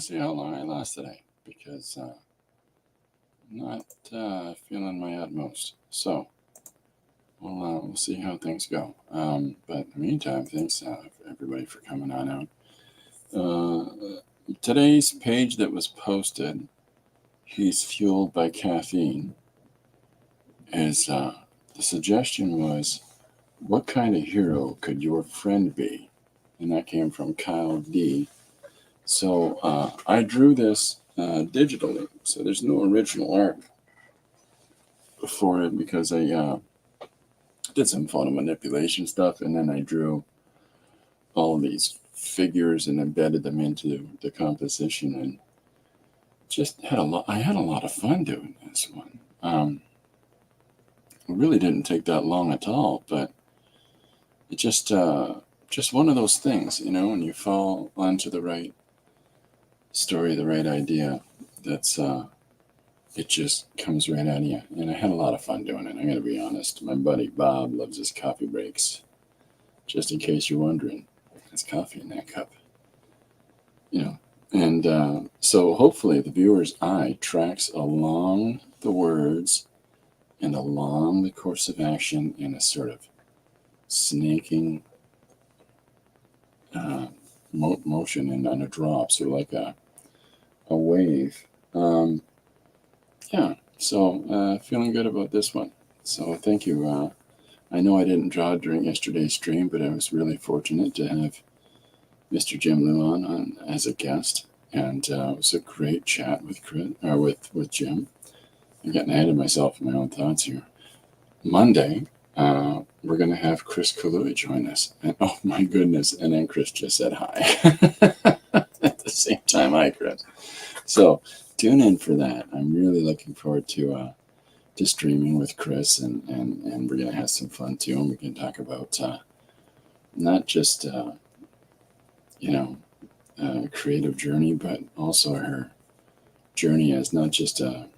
to see how long I last today because I'm not feeling my utmost. So we'll see how things go. But in the meantime, thanks everybody for coming on out. Today's page that was posted, "He's Fueled by Caffeine," is the suggestion was, what kind of hero could your friend be? And that came from Kyle D. So I drew this digitally, so there's no original art for it because I did some photo manipulation stuff, and then I drew all of these figures and embedded them into the composition, and just had a lot. I had a lot of fun doing this one. It really didn't take that long at all, but it just one of those things, when you fall onto the right story, the right idea, that's it just comes right out of you. And I had a lot of fun doing it. I'm gonna be honest. My buddy Bob loves his coffee breaks. Just in case you're wondering, there's coffee in that cup. And so hopefully the viewer's eye tracks along the words and along the course of action in a sort of snaking motion and on a drop, sort of like a wave. So feeling good about this one. So thank you. I know I didn't draw during yesterday's stream, but I was really fortunate to have Mr. Jim Luan on as a guest, and it was a great chat with Jim. I'm getting ahead of myself in my own thoughts here. Monday, we're going to have Chris Kalui join us. And oh my goodness, and then Chris just said hi. At the same time, hi, Chris. So tune in for that. I'm really looking forward to streaming with Chris, and we're going to have some fun too. And we can talk about not just, creative journey, but also her journey as not just a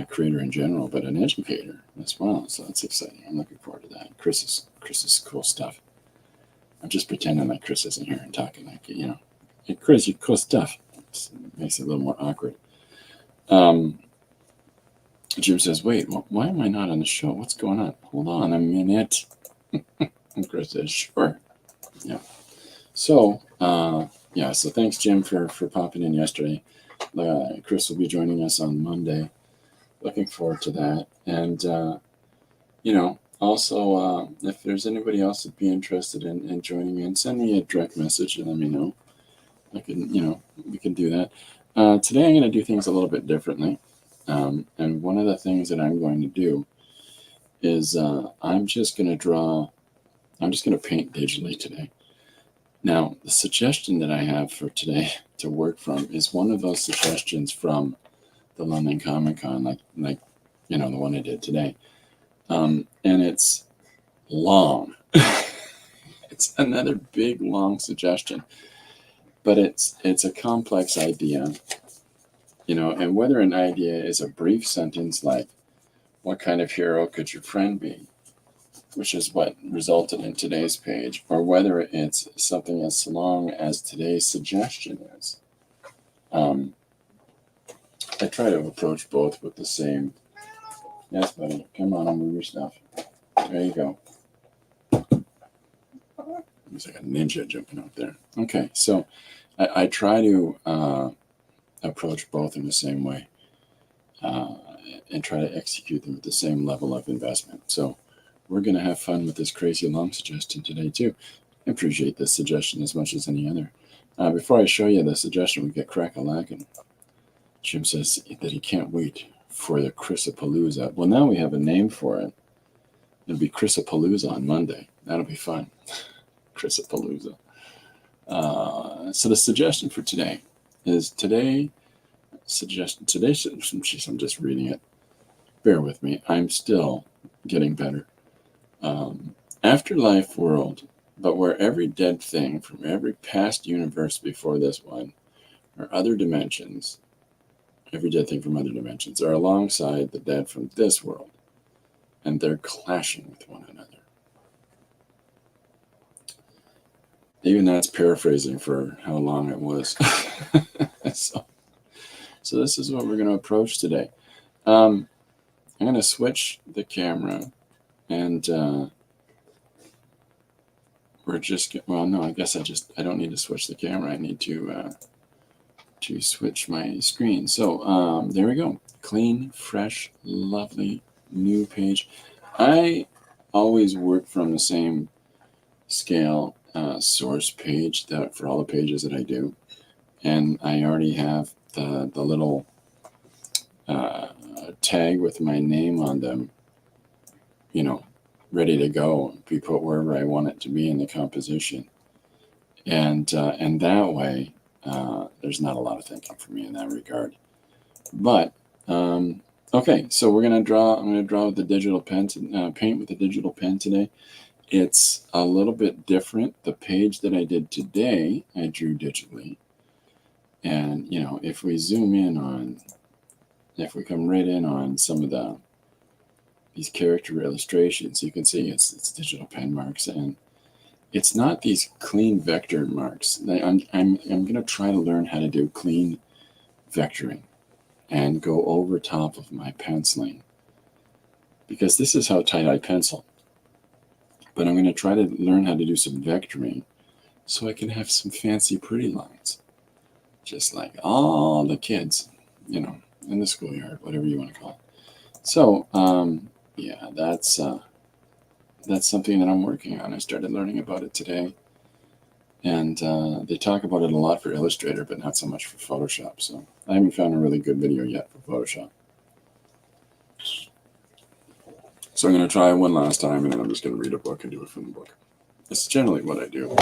creator in general, but an educator as well. So that's exciting. I'm looking forward to that. Chris is cool stuff. I'm just pretending like Chris isn't here and talking like, hey Chris, you're cool stuff. It makes it a little more awkward. Jim says, wait, why am I not on the show? What's going on? Hold on a minute. And Chris says, sure. Yeah. So, so thanks, Jim, for popping in yesterday. Chris will be joining us on Monday. Looking forward to that. And, also, if there's anybody else that'd be interested in joining in, send me a direct message and let me know. I can, we can do that. Today I'm going to do things a little bit differently. And one of the things that I'm going to do is I'm just going to paint digitally today. Now, the suggestion that I have for today to work from is one of those suggestions from the London Comic Con, like the one I did today. And it's long. It's another big, long suggestion. But it's a complex idea, and whether an idea is a brief sentence like, what kind of hero could your friend be? Which is what resulted in today's page, or whether it's something as long as today's suggestion is. I try to approach both with the same, yes, buddy, come on, I'll move your stuff. There you go. Looks like a ninja jumping out there. Okay, so I try to approach both in the same way and try to execute them with the same level of investment. So we're going to have fun with this crazy long suggestion today, too. I appreciate this suggestion as much as any other. Before I show you the suggestion, we get Crack-a-Lackin'. Jim says that he can't wait for the Chrisapalooza. Well, now we have a name for it. It'll be Chrisapalooza on Monday. That'll be fun. Chrisapalooza. So the suggestion for today is I'm just reading it. Bear with me. I'm still getting better. Afterlife world, but where every dead thing from every past universe before this one, or other dimensions, every dead thing from other dimensions, are alongside the dead from this world, and they're clashing with one another. Even that's paraphrasing for how long it was. So this is what we're going to approach today. I'm going to switch the camera, and we're just, well, no, I guess I don't need to switch the camera. I need to switch my screen. So there we go. Clean, fresh, lovely, new page. I always work from the same scale source page for all the pages that I do. And I already have the little tag with my name on them, ready to go, be put wherever I want it to be in the composition. And that way, there's not a lot of thinking for me in that regard. But okay, so we're gonna draw. I'm gonna draw with the digital pen, paint with the digital pen today. It's a little bit different. The page that I did today, I drew digitally. And if we zoom in on, if we come right in on some of these character illustrations, you can see it's digital pen marks, and it's not these clean vector marks. I'm going to try to learn how to do clean vectoring and go over top of my penciling, because this is how tight I pencil. But I'm going to try to learn how to do some vectoring so I can have some fancy pretty lines, just like all the kids, in the schoolyard, whatever you want to call it. So yeah, that's something that I'm working on. I started learning about it today, and they talk about it a lot for Illustrator, but not so much for Photoshop. So I haven't found a really good video yet for Photoshop. So I'm going to try one last time, and then I'm just going to read a book and do it from the book. It's generally what I do.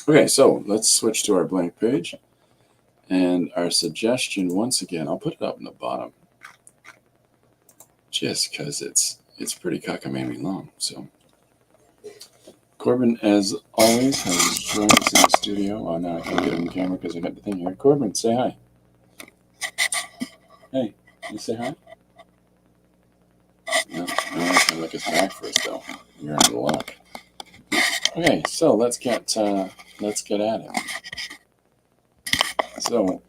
Okay, so let's switch to our blank page. And our suggestion, once again, I'll put it up in the bottom, just because it's pretty cockamamie long. So Corbin, as always, has joined us in the studio. Oh, now I can't get on the camera because I got the thing here. Corbin, say hi. Hey, you say hi? No, I can look his back for us though. You're out of luck. Okay, so let's get at it. So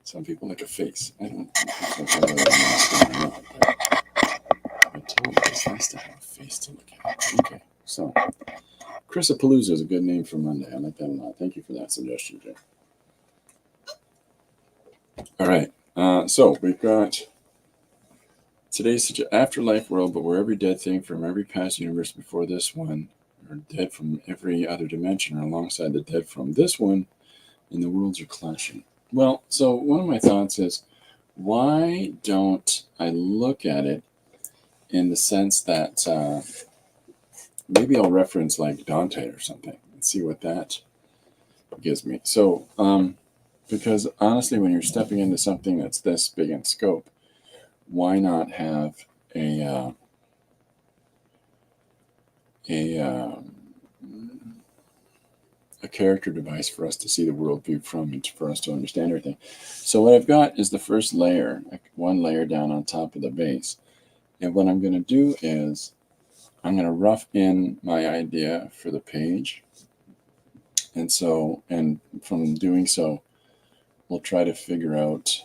some people like a face. I don't know if I know, but I told you it's nice to have a face to look at. Okay, so Chrisapalooza is a good name for Monday. I like that a lot. Thank you for that suggestion, Jay. All right, so we've got today's afterlife world, but where every dead thing from every past universe before this one, or dead from every other dimension, or alongside the dead from this one, and the worlds are clashing. Well, so one of my thoughts is, why don't I look at it in the sense that maybe I'll reference like Dante or something and see what that gives me. So, because honestly, when you're stepping into something that's this big in scope, why not have a character device for us to see the world viewed from and for us to understand everything? So what I've got is the first layer, like one layer down on top of the base. And what I'm going to do is I'm going to rough in my idea for the page. And so, and from doing so, we'll try to figure out,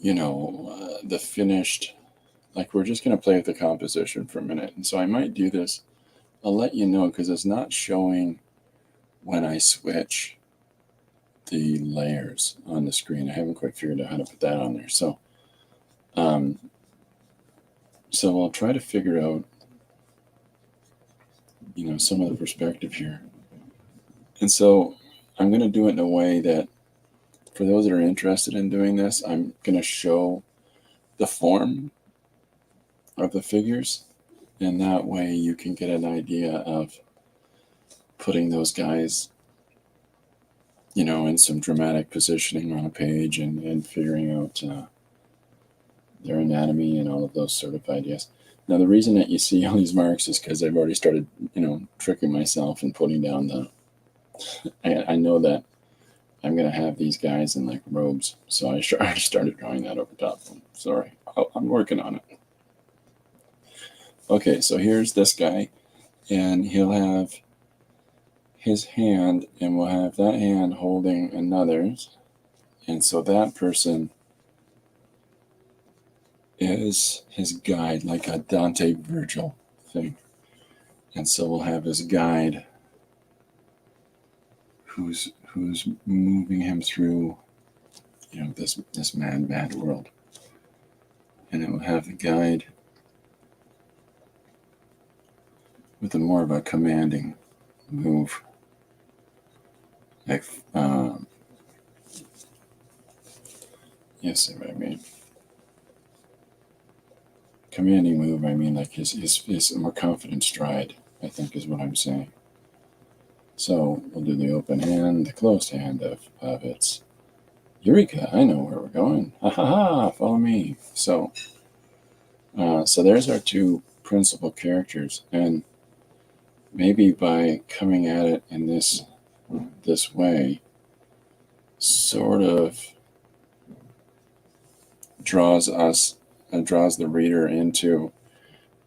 the finished, like we're just going to play with the composition for a minute. And so I might do this. I'll let you know because it's not showing when I switch the layers on the screen. I haven't quite figured out how to put that on there. So, so I'll try to figure out, some of the perspective here. And so I'm going to do it in a way that for those that are interested in doing this, I'm going to show the form of the figures. And that way you can get an idea of putting those guys, in some dramatic positioning on a page and figuring out their anatomy and all of those sort of ideas. Now, the reason that you see all these marks is because I've already started, tricking myself and putting down the, I know that I'm going to have these guys in like robes. So I started drawing that over top of them. Sorry, I'm working on it. Okay, so here's this guy, and he'll have his hand, and we'll have that hand holding another's. And so that person is his guide, like a Dante Virgil thing. And so we'll have his guide who's moving him through, this mad world. And it will have the guide with a more of a commanding move. Like, you see what I mean? Commanding move, I mean like his more confident stride, I think is what I'm saying. So we'll do the open hand, the closed hand of its Eureka, I know where we're going. Ha ha ha, follow me. So there's our two principal characters, and maybe by coming at it in this way, sort of draws the reader into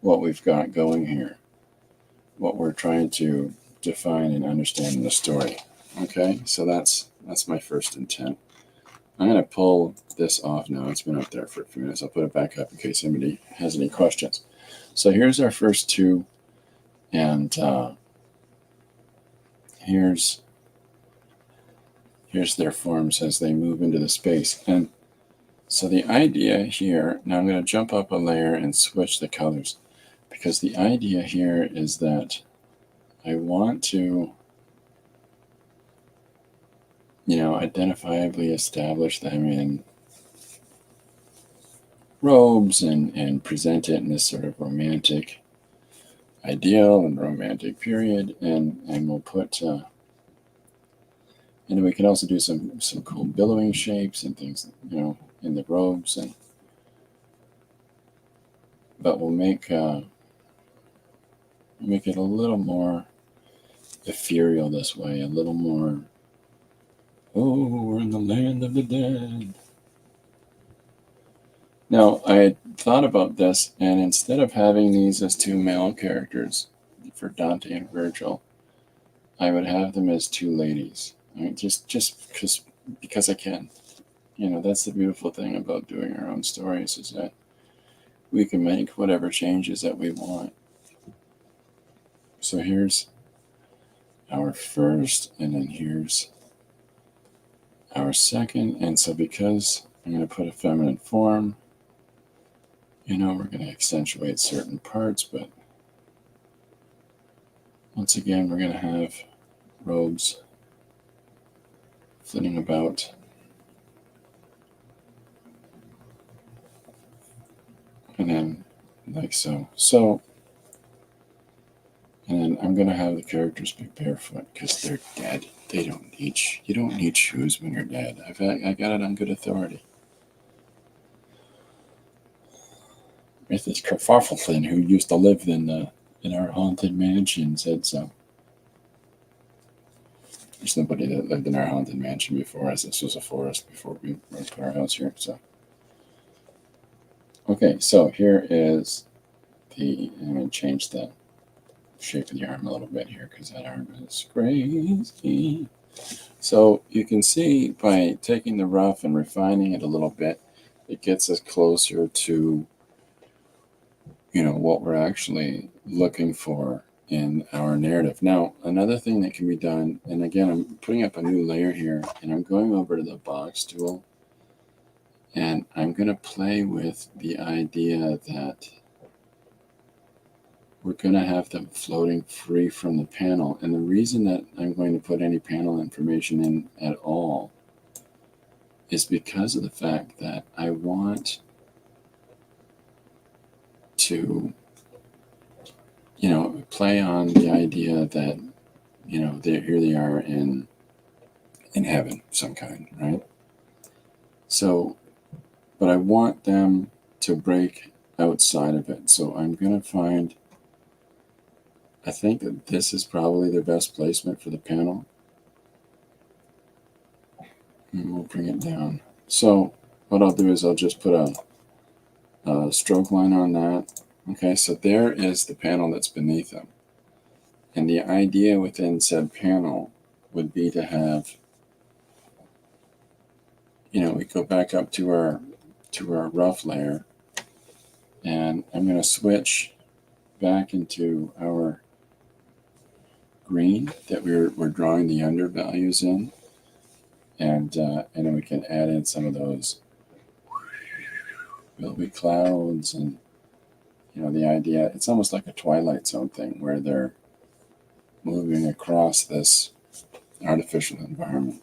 what we've got going here, what we're trying to define and understand in the story. Okay, so that's my first intent. I'm going to pull this off now. It's been up there for a few minutes. I'll put it back up in case anybody has any questions. So here's our first two, and here's their forms as they move into the space. And so the idea here, now I'm going to jump up a layer and switch the colors, because the idea here is that I want to identifiably establish them in robes and present it in this sort of romantic ideal and romantic period. And we'll put, and we can also do some cool billowing shapes and things, in the robes. But we'll make it a little more ethereal this way, a little more, oh, we're in the land of the dead. Now, I had thought about this, and instead of having these as two male characters for Dante and Virgil, I would have them as two ladies. I mean, just because I can. That's the beautiful thing about doing our own stories, is that we can make whatever changes that we want. So here's our first, and then here's our second. And so because I'm going to put a feminine form, we're going to accentuate certain parts, but once again, we're going to have robes flitting about. And then like so. And then I'm going to have the characters be barefoot because they're dead. You don't need shoes when you're dead. I got it on good authority. Mrs. Kerfarfelton, who used to live in our haunted mansion, said so. There's nobody that lived in our haunted mansion before us. This was a forest before we put our house here. So, okay, so here is I'm going to change the shape of the arm a little bit here because that arm is crazy. So you can see by taking the rough and refining it a little bit, it gets us closer to what we're actually looking for in our narrative. Now, another thing that can be done, and again, I'm putting up a new layer here, and I'm going over to the box tool, and I'm going to play with the idea that we're going to have them floating free from the panel. And the reason that I'm going to put any panel information in at all is because of the fact that I want to play on the idea that here they are in heaven of some kind, right? So, but I want them to break outside of it. So I'm going to find, I think that this is probably the best placement for the panel, and we'll bring it down. So what I'll do is I'll just put a stroke line on that. Okay, so there is the panel that's beneath them. And the idea within said panel would be to have, we go back up to our rough layer, and I'm going to switch back into our green that we're drawing the undervalues in, and then we can add in some of those billowy clouds, and the idea, it's almost like a Twilight Zone thing where they're moving across this artificial environment.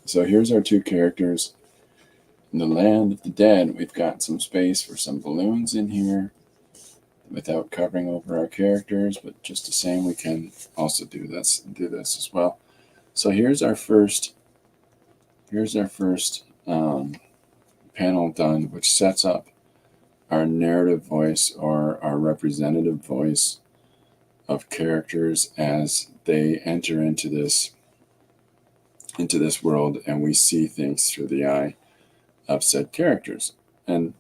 So here's our two characters. In the land of the dead, we've got some space for some balloons in here without covering over our characters, but just the same, we can also do this as well. So here's our first panel done, which sets up our narrative voice, or our representative voice of characters as they enter into this world, and we see things through the eye of said characters. And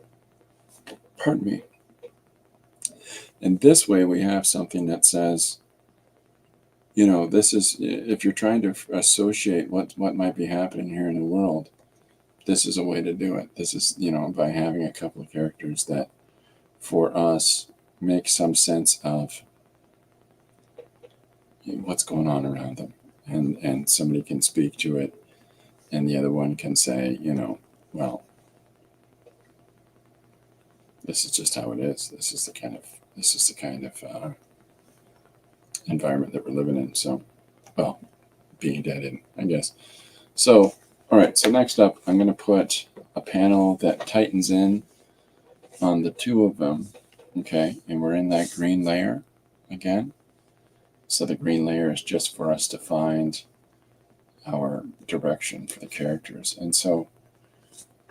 pardon me. And this way we have something that says, this is, if you're trying to associate what might be happening here in the world, this is a way to do it. This is, by having a couple of characters that, for us, make some sense of what's going on around them. And somebody can speak to it, and the other one can say, well, this is just how it is. This is the kind of environment that we're living in. So, well, being dead in, I guess. So, all right. So next up, I'm going to put a panel that tightens in on the two of them. Okay, and we're in that green layer again. So the green layer is just for us to find our direction for the characters. And so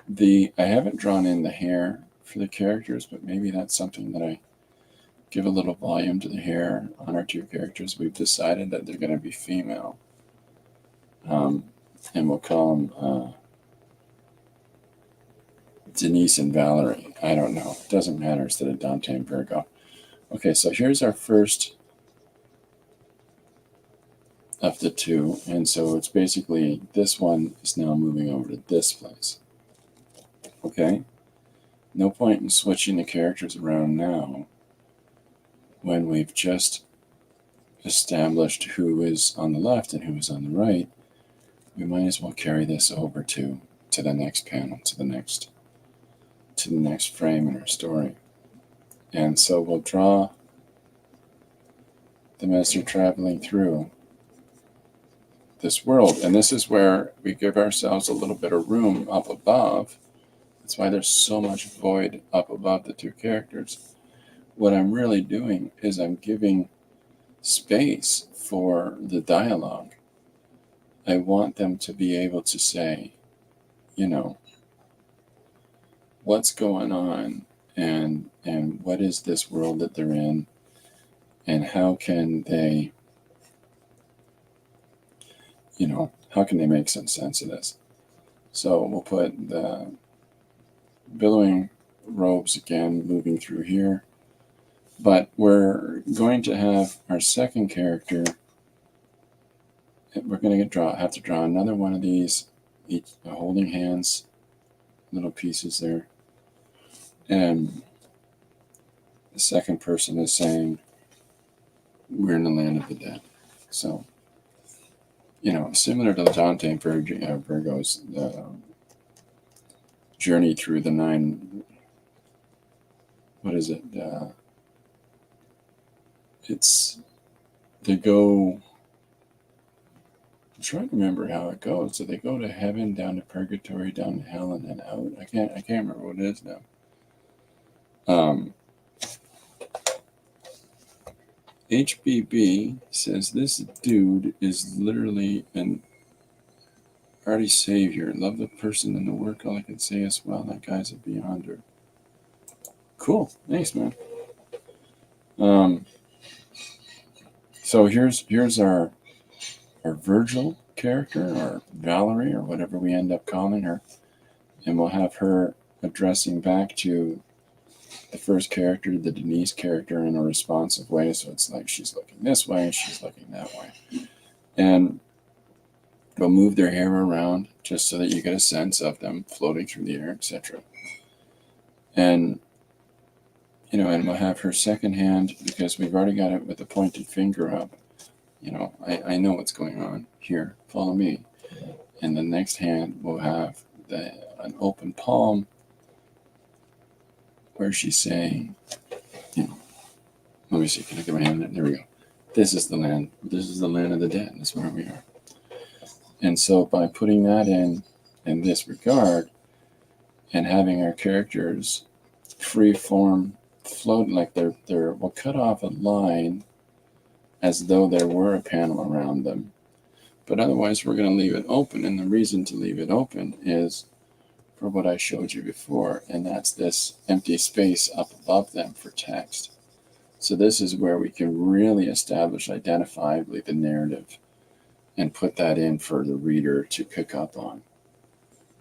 I haven't drawn in the hair for the characters, but maybe that's something that I give a little volume to the hair on our two characters. We've decided that they're going to be female. And we'll call them Denise and Valerie. I don't know. It doesn't matter, instead of Dante and Virgo. Okay, so here's our first of the two. And so it's basically, this one is now moving over to this place. Okay? No point in switching the characters around now when we've just established who is on the left and who is on the right. We might as well carry this over to the next panel, to the next frame in our story. And so we'll draw them as they're traveling through this world. And this is where we give ourselves a little bit of room up above. That's why there's so much void up above the two characters. What I'm really doing is I'm giving space for the dialogue. I want them to be able to say, what's going on, and what is this world that they're in, and how can they make some sense of this. So we'll put the billowing robes again moving through here, but we're going to have our second character. We're going to have to draw another one of these, each holding hands, little pieces there. And the second person is saying, we're in the land of the dead. So, similar to Dante and Virgo's journey through the nine, they go, I'm trying to remember how it goes. So they go to heaven, down to purgatory, down to hell, and then out. I can't remember what it is now. HBB says this dude is literally an arty savior. Love the person and the work. All I can say is, well, that guy's a beyonder. Cool. Thanks, man. So here's our Virgil character, or Valerie, or whatever we end up calling her, and we'll have her addressing back to the first character, the Denise character, in a responsive way. So it's like she's looking this way, she's looking that way. And we'll move their hair around just so that you get a sense of them floating through the air, etc. And, and we'll have her second hand, because we've already got it with the pointed finger up. I know what's going on here. Follow me. And the next hand will have an open palm where she's saying, let me see, can I get my hand in? There we go. This is the land. This is the land of the dead. That's where we are. And so by putting that in this regard, and having our characters free form float, like we'll cut off a line as though there were a panel around them. But otherwise, we're going to leave it open. And the reason to leave it open is for what I showed you before, and that's this empty space up above them for text. So this is where we can really establish identifiably the narrative and put that in for the reader to pick up on.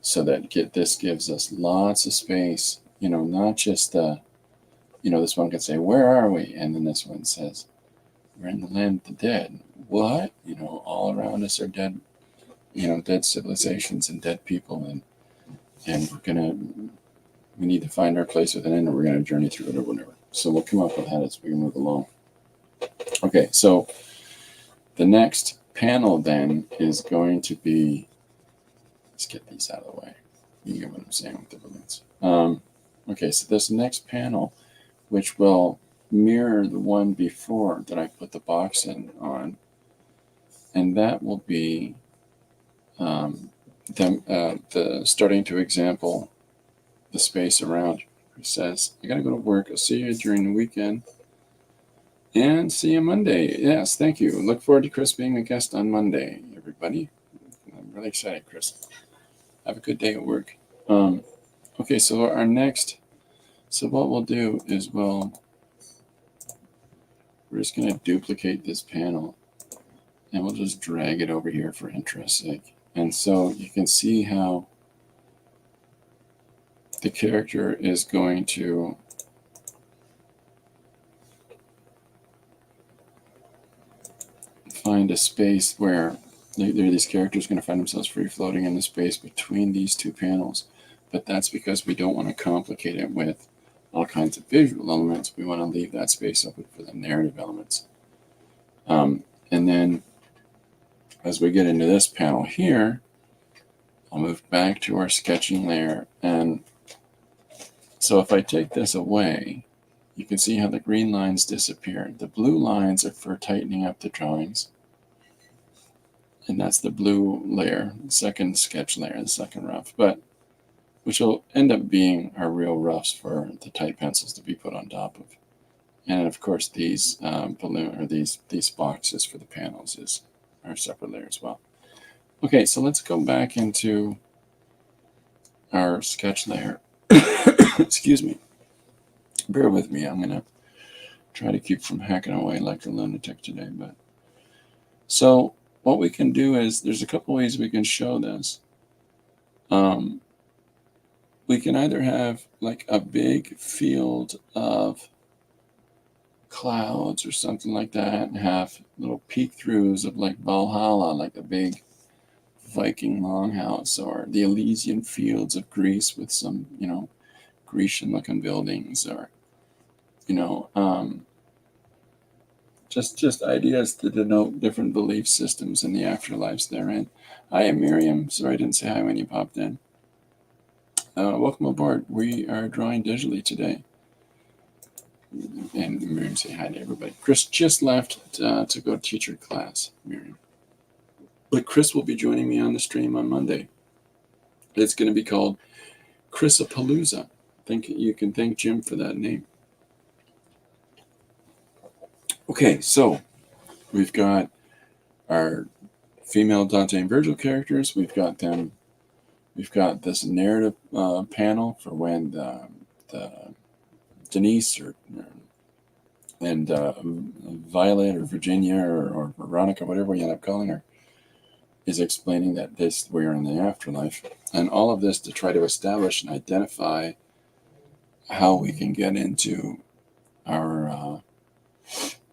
So that this gives us lots of space, not just this one can say, where are we? And then this one says, we're in the land of the dead. What? All around us are dead, dead civilizations and dead people. And we need to find our place within it, or we're going to journey through it or whatever. So we'll come up with that as we move along. Okay, so the next panel then is going to be, let's get these out of the way. You get what I'm saying with the balloons. Okay, so this next panel, which will mirror the one before that I put the box in on, and that will be the starting to example the space around. He says, I got to go to work. I'll see you during the weekend. And see you Monday. Yes, thank you. Look forward to Chris being a guest on Monday, everybody. I'm really excited, Chris. Have a good day at work. Okay, so what we'll do is we're just going to duplicate this panel, and we'll just drag it over here for interest's sake. And so you can see how the character is going to find a space where these characters are going to find themselves free floating in the space between these two panels. But that's because we don't want to complicate it with all kinds of visual elements. We want to leave that space open for the narrative elements. And then as we get into this panel here, I'll move back to our sketching layer. And so if I take this away, you can see how the green lines disappear. The blue lines are for tightening up the drawings. And that's the blue layer, the second sketch layer, the second rough, which will end up being our real roughs for the type pencils to be put on top of. And of course, these these boxes for the panels is our separate layer as well. Okay, so let's go back into our sketch layer. Excuse me. Bear with me. I'm going to try to keep from hacking away like a lunatic today. But so what we can do is there's a couple ways we can show this. We can either have like a big field of clouds or something like that, and have little peek-throughs of like Valhalla, like a big Viking longhouse, or the Elysian fields of Greece with some, Grecian-looking buildings, or, just ideas to denote different belief systems in the afterlives they're in. Hi, I'm Miriam. Sorry I didn't say hi when you popped in. Welcome aboard. We are drawing digitally today. And Miriam, say hi to everybody. Chris just left to go teach her class, Miriam. But Chris will be joining me on the stream on Monday. It's going to be called Chrisapalooza. You can thank Jim for that name. Okay, so we've got our female Dante and Virgil characters. We've got them. We've got this narrative panel for when the Denise and Violet or Virginia or Veronica, whatever you end up calling her, is explaining that we're in the afterlife, and all of this to try to establish and identify how we can get into our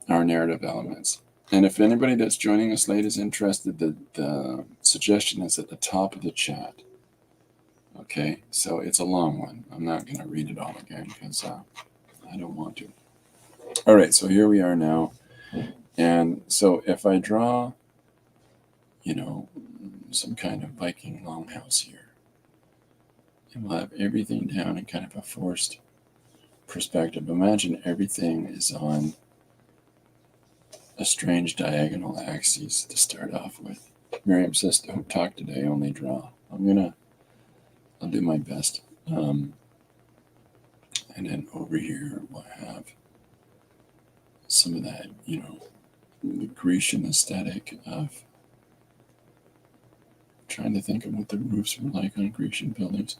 narrative elements. And if anybody that's joining us late is interested, the suggestion is at the top of the chat. Okay, so it's a long one. I'm not going to read it all again because I don't want to. All right, so here we are now. And so if I draw, some kind of Viking longhouse here, and we'll have everything down in kind of a forced perspective. Imagine everything is on a strange diagonal axis to start off with. Miriam says, don't talk today, only draw. I'll do my best. And then over here, we'll have some of that, the Grecian aesthetic of trying to think of what the roofs were like on Grecian buildings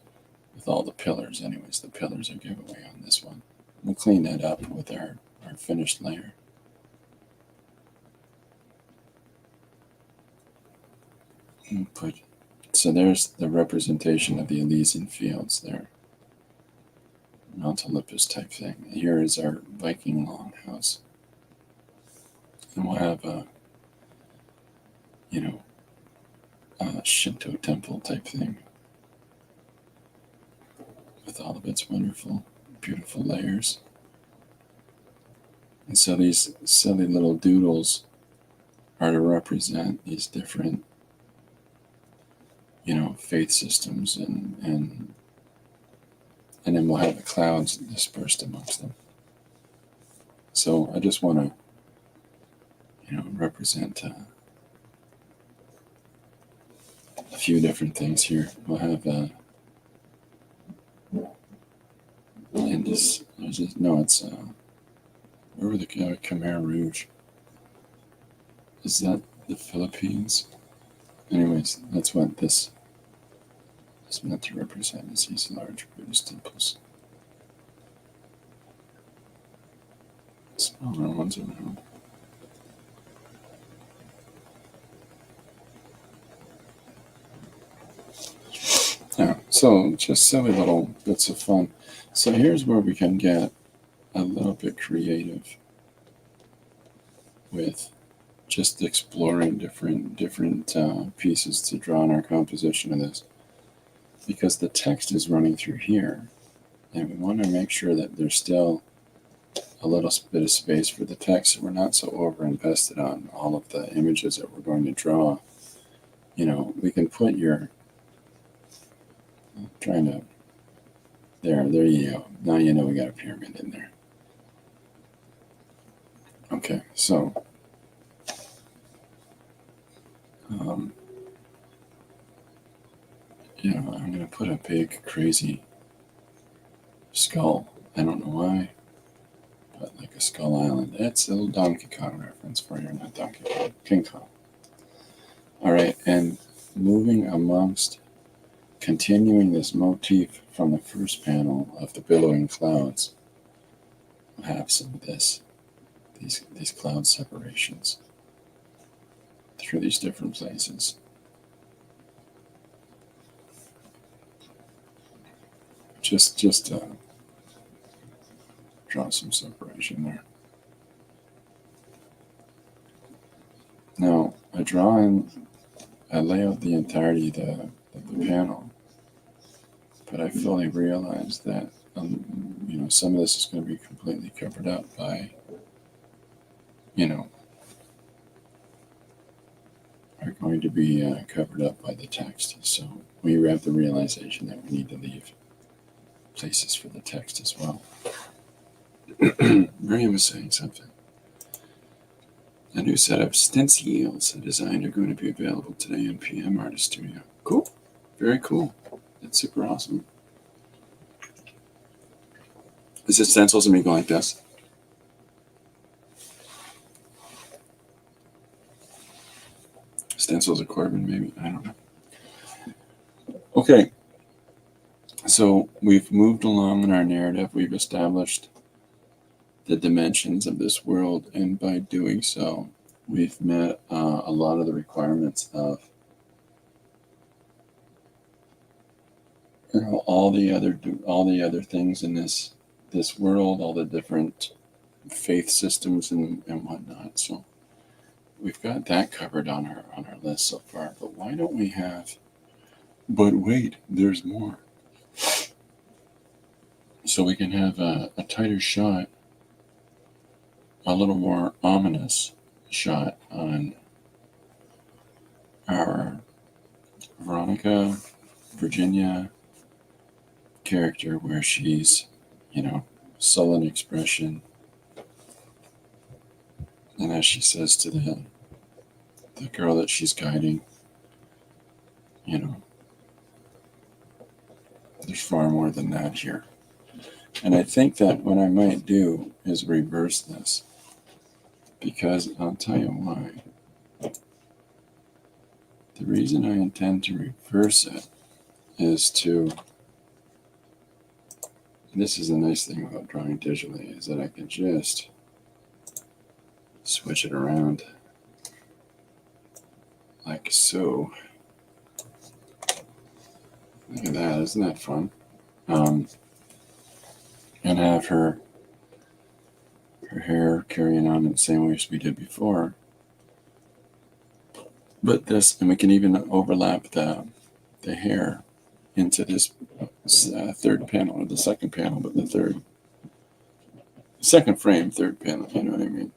with all the pillars. Anyways, the pillars are giveaway on this one. We'll clean that up with our finished layer. So there's the representation of the Elysian fields there. Mount Olympus type thing. Here is our Viking longhouse. And we'll have a Shinto temple type thing with all of its wonderful, beautiful layers. And so these silly little doodles are to represent these different, faith systems, and then we'll have the clouds dispersed amongst them. So I just want to, represent a few different things here. We'll have it's where were the Khmer Rouge? Is that the Philippines? Anyways, that's what this is meant to represent, is these large Buddhist temples. Smaller ones around. Yeah, so just silly little bits of fun. So here's where we can get a little bit creative with just exploring different pieces to draw in our composition of this, because the text is running through here, and we want to make sure that there's still a little bit of space for the text, so we're not so over invested on all of the images that we're going to draw. We can put there you go. Now we got a pyramid in there. Okay, so I'm going to put a big, crazy skull. I don't know why, but like a Skull Island. That's a little Donkey Kong reference for you, not Donkey Kong, King Kong. All right, and moving amongst, continuing this motif from the first panel of the billowing clouds, we'll have some of these cloud separations through these different places. Just draw some separation there. Now I lay out the entirety of the panel, but I fully realize that some of this is going to be completely covered up by are going to be covered up by the text. So we have the realization that we need to leave places for the text as well. Miriam was saying something. A new set of stencils designed are going to be available today in PM Artist Studio. Cool. Very cool. That's super awesome. Is it stencils and me going like this? Stencils of Corbin, maybe. I don't know. Okay. So we've moved along in our narrative. We've established the dimensions of this world, and by doing so, we've met a lot of the requirements of all the other things in this this world, all the different faith systems and whatnot. So we've got that covered on our list so far. But why don't we have? But wait, there's more. So we can have a tighter shot, a little more ominous shot on our Veronica, Virginia character, where she's, sullen expression, and as she says to the girl that she's guiding, there's far more than that here. And I think that what I might do is reverse this, because I'll tell you why. The reason I intend to reverse it is this is the nice thing about drawing digitally, is that I can just switch it around like so. Look at that, isn't that fun? And have her hair carrying on in the same way as we did before. But and we can even overlap the hair into this third panel, or the second panel, but the second frame, third panel, you know what I mean?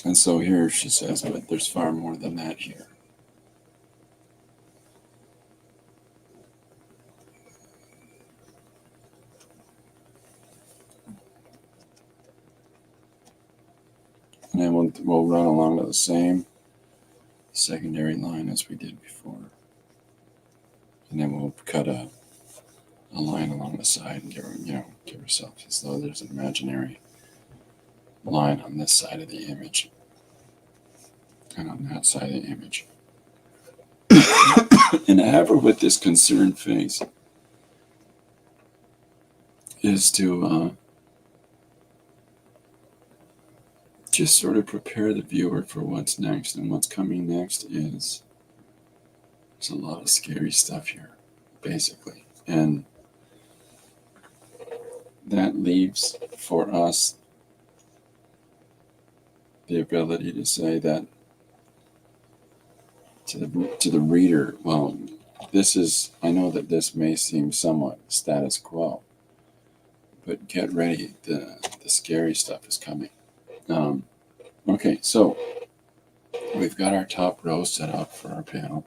And so here she says, but there's far more than that here. And then we'll run along to the same secondary line as we did before. And then we'll cut a line along the side and give ourselves as though there's an imaginary line on this side of the image and on that side of the image. And I have her with this concerned face is to just sort of prepare the viewer for what's next. And what's coming next is there's a lot of scary stuff here, basically. And that leaves for us the ability to say that to the reader, well, I know that this may seem somewhat status quo, but get ready, the scary stuff is coming. Okay, so we've got our top row set up for our panel.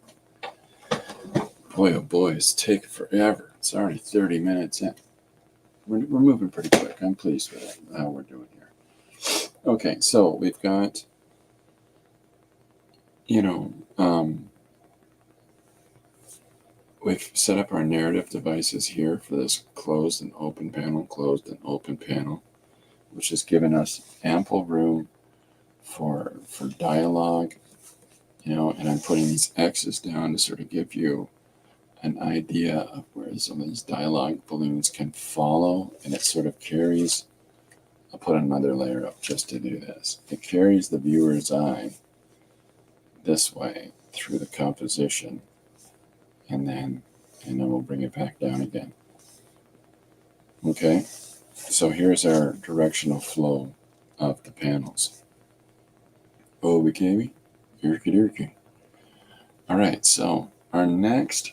Boy, oh boy, it's taken forever. It's already 30 minutes in. We're moving pretty quick. I'm pleased with how we're doing here. Okay, so we've got, we've set up our narrative devices here for this closed and open panel, which has given us ample room for dialogue, and I'm putting these X's down to sort of give you an idea of where some of these dialogue balloons can follow, and it sort of carries, I'll put another layer up just to do this. It carries the viewer's eye this way through the composition, and then we'll bring it back down again. Okay, so here's our directional flow of the panels. Okie dokie. All right, so our next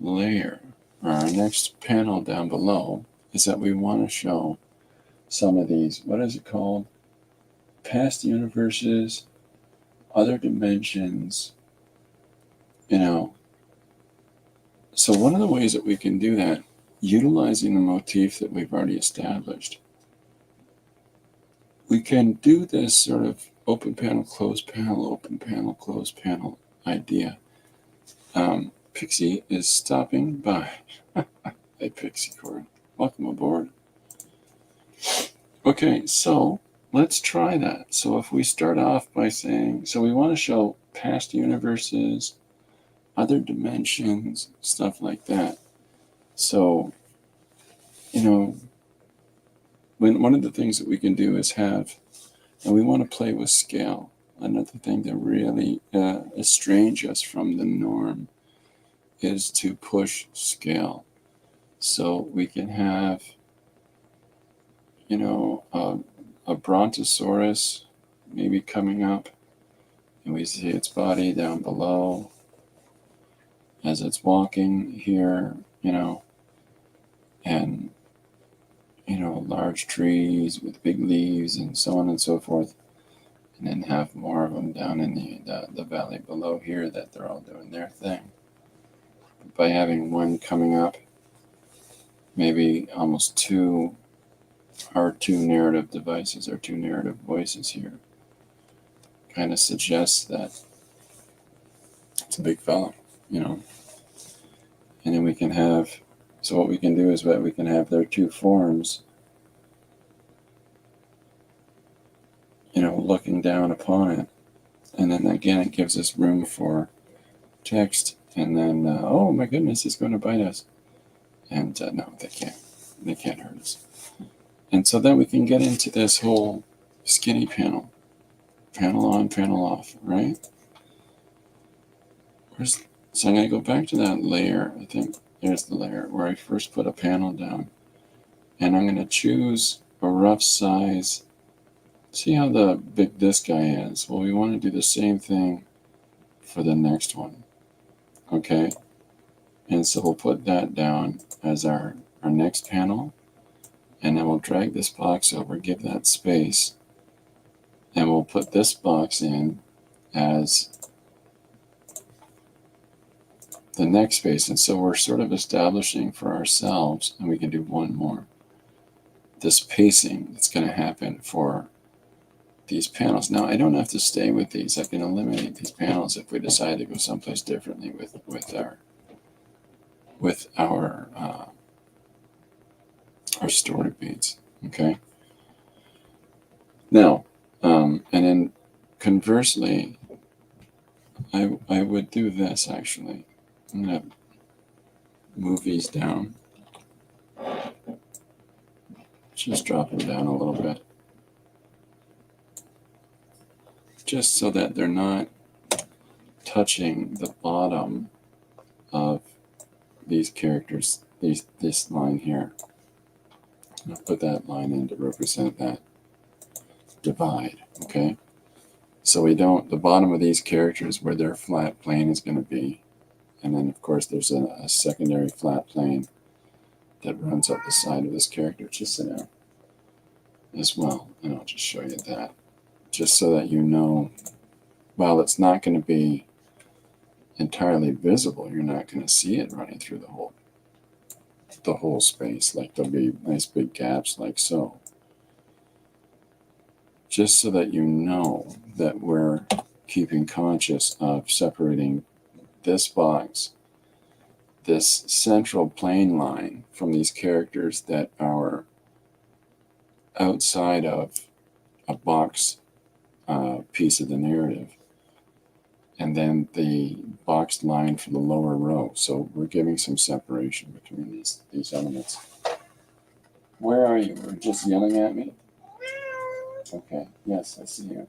layer, or our next panel down below, is that we want to show some of these, what is it called? Past universes, other dimensions, So one of the ways that we can do that, utilizing the motif that we've already established, we can do this sort of open panel, closed panel idea. Pixie is stopping by. Hey, Pixie Cord, welcome aboard. Okay, so let's try that. So if we start off by saying, so we want to show past universes, other dimensions, stuff like that. So, one of the things that we can do is have, and we want to play with scale. Another thing that really estranges us from the norm is to push scale. So we can have, a brontosaurus maybe coming up, and we see its body down below as it's walking here, and, large trees with big leaves and so on and so forth. And then have more of them down in the valley below here that they're all doing their thing. By having one coming up, maybe almost two narrative devices or two narrative voices here, kind of suggests that it's a big fellow, And then we can have, so what we can do is that we can have their two forms, looking down upon it. And then again, it gives us room for text. And then, oh my goodness, it's going to bite us. And no, they can't. They can't hurt us. And so then we can get into this whole skinny panel. Panel on, panel off, right? So I'm going to go back to that layer. I think there's the layer where I first put a panel down. And I'm going to choose a rough size. See how big this guy is? Well, we want to do the same thing for the next one. Okay? And so we'll put that down as our next panel. And then we'll drag this box over, give that space. And we'll put this box in as the next space. And so we're sort of establishing for ourselves, and we can do one more, this pacing that's going to happen for these panels. Now, I don't have to stay with these. I can eliminate these panels if we decide to go someplace differently with our story beads. Okay. Now, and then conversely, I would do this actually. I'm going to move these down. Just drop them down a little bit. Just so that they're not touching the bottom of these characters, this line here. I'll put that line in to represent that divide, okay? So we don't, the bottom of these characters where their flat plane is going to be, and then of course there's a secondary flat plane that runs up the side of this character, just so now as well, and I'll just show you that. Just so that while it's not going to be entirely visible, you're not going to see it running through the whole space. Like there'll be nice big gaps like so. Just so that you know that we're keeping conscious of separating this box, this central plane line, from these characters that are outside of a box piece of the narrative, and then the boxed line for the lower row. So we're giving some separation between these elements. Where are you? You're just yelling at me? Okay, yes, I see you.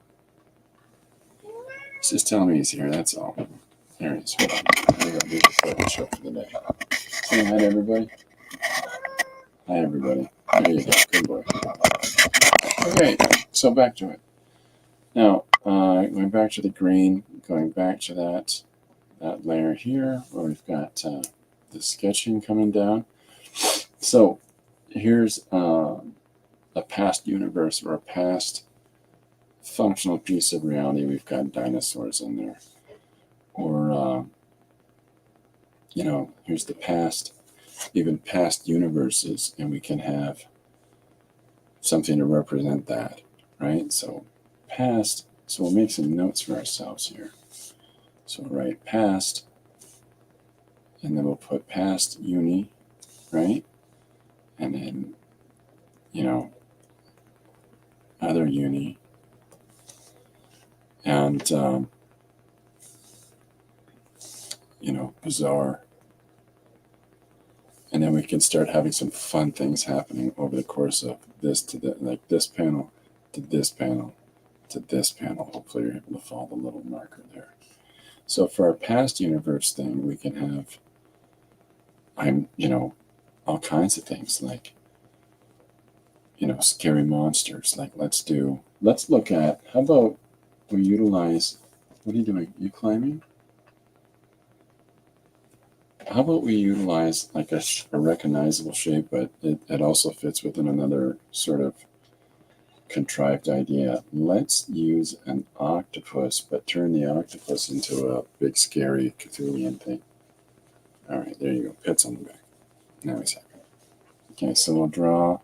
He's just telling me he's here, that's all. There he is. There you go, here's the second show for the day. Say hi to everybody. Hi, everybody. There you go, good boy. Okay, so back to it. Now, going back to the green, going back to that layer here where we've got the sketching coming down. So here's a past universe or a past functional piece of reality. We've got dinosaurs in there. Or, here's the past, even past universes, and we can have something to represent that, right? So past, so we'll make some notes for ourselves here. So we'll write past, and then we'll put past uni, right? And then, other uni. And, bizarre. And then we can start having some fun things happening over the course of this like this panel to this panel to this panel. Hopefully you're able to follow the little marker there. So for our past universe thing, we can have, all kinds of things like, scary monsters. Like let's look at, how about we utilize, what are you doing? You climbing? How about we utilize like a recognizable shape, but it also fits within another sort of contrived idea. Let's use an octopus, but turn the octopus into a big scary Cthulhian thing. All right, there you go. Pits on the back. Now a second. Okay, so we'll draw,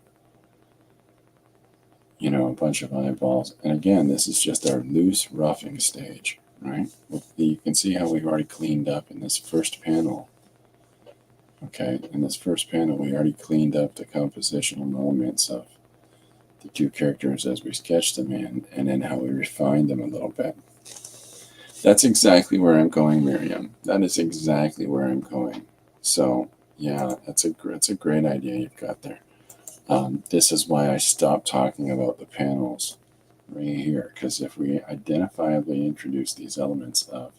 a bunch of eyeballs. And again, this is just our loose roughing stage, right? You can see how we've already cleaned up in this first panel. Okay, in this first panel, we already cleaned up the compositional elements of the two characters as we sketched them in, and then how we refined them a little bit. That's exactly where I'm going, Miriam. That is exactly where I'm going. So, yeah, that's a great idea you've got there. This is why I stopped talking about the panels right here, because if we identifiably introduce these elements of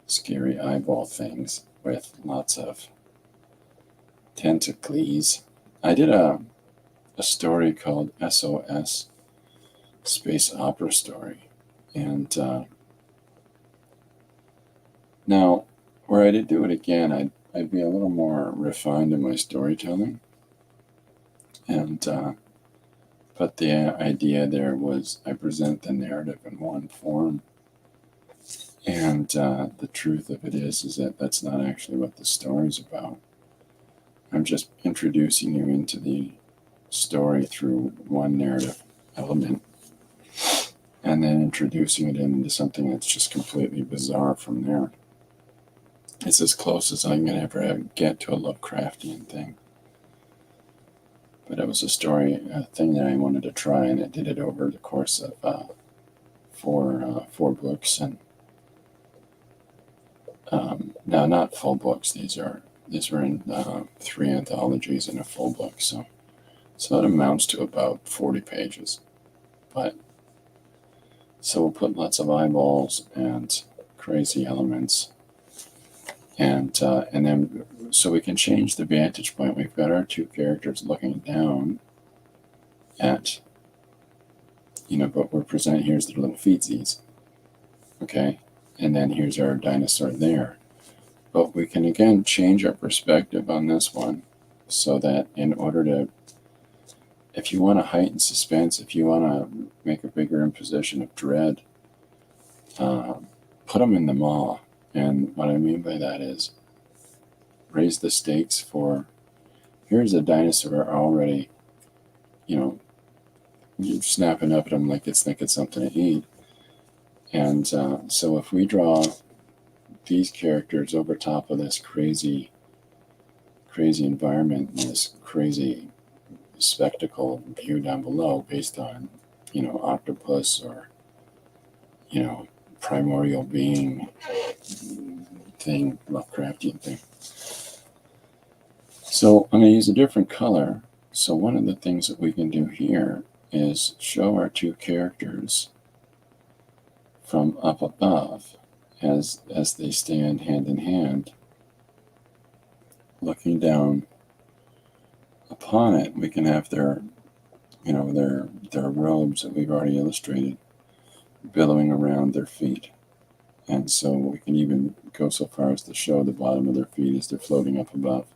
scary eyeball things with lots of tentacles. I did a story called SOS, Space Opera Story. And now, were I to do it again, I'd be a little more refined in my storytelling. And but the idea there was I present the narrative in one form. And the truth of it is that that's not actually what the story's about. I'm just introducing you into the story through one narrative element and then introducing it into something that's just completely bizarre from there. It's as close as I'm going to ever get to a Lovecraftian thing. But it was a thing that I wanted to try, and I did it over the course of four books. And now, not full books. These were in 3 anthologies and a full book. So that amounts to about 40 pages. But so we'll put lots of eyeballs and crazy elements, and then so we can change the vantage point. We've got our two characters looking down at, but we're presenting, here's their little feetsies, okay, and then here's our dinosaur there. But we can again change our perspective on this one, so that in order to, if you want to heighten suspense, if you want to make a bigger imposition of dread, put them in the maw. And what I mean by that is raise the stakes for, here's a dinosaur already, you're snapping up at him like it's thinking something to eat. And so if we draw these characters over top of this crazy environment and this crazy spectacle view down below based on, octopus or, primordial being thing, Lovecraftian thing. So I'm going to use a different color. So one of the things that we can do here is show our two characters from up above as they stand hand in hand, looking down upon it. We can have their robes that we've already illustrated billowing around their feet. And so we can even go so far as to show the bottom of their feet as they're floating up above.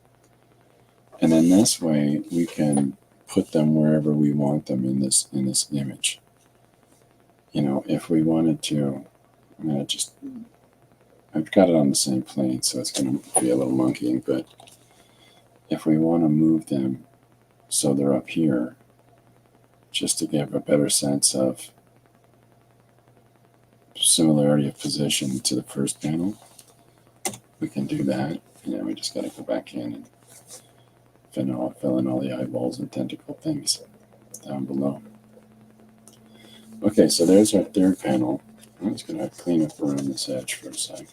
And then this way we can put them wherever we want them in this image. If we wanted to, I've got it on the same plane, so it's going to be a little monkeying, but if we want to move them so they're up here, just to give a better sense of similarity of position to the first panel, we can do that. And then we just got to go back in and fill in all the eyeballs and tentacle things down below. Okay, so there's our third panel. I'm just going to clean up around this edge for a sec.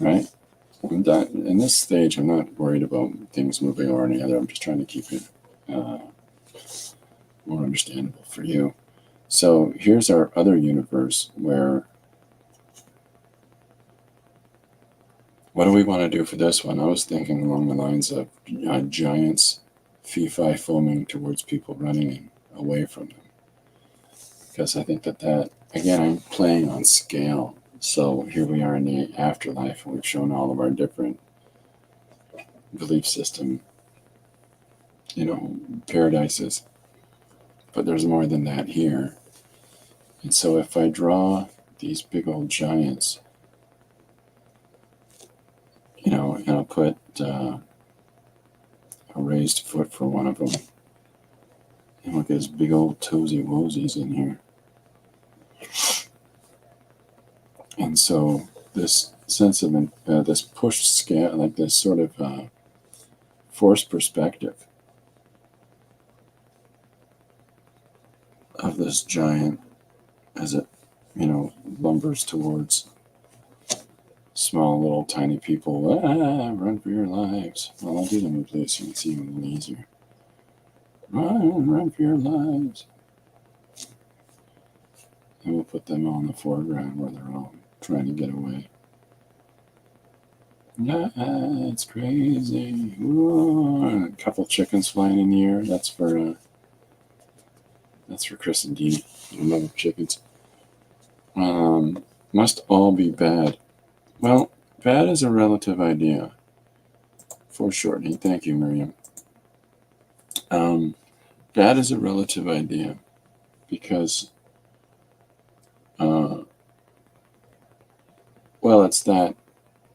Right? I'm done. In this stage, I'm not worried about things moving or any other. I'm just trying to keep it more understandable for you. So here's our other universe where what do we want to do for this one? I was thinking along the lines of giants fee-fi foaming towards people running away from them. Because I think that, again, I'm playing on scale. So here we are in the afterlife, and we've shown all of our different belief system, paradises. But there's more than that here. And so if I draw these big old giants, and I'll put a raised foot for one of them. And look at this big old toesy woesies in here. And so this sense of this pushed scale, like this sort of forced perspective of this giant as it, lumbers towards small little tiny people. Run for your lives. Well, I'll do them in place so you can see them a little easier. Run for your lives. And we'll put them on the foreground where they're all trying to get away. It's crazy. Ooh, a couple chickens flying in the air. That's for Chris and Dee. I love chickens. Must all be bad. Well, bad is a relative idea. Foreshortening. Thank you, Miriam. Bad is a relative idea because, it's that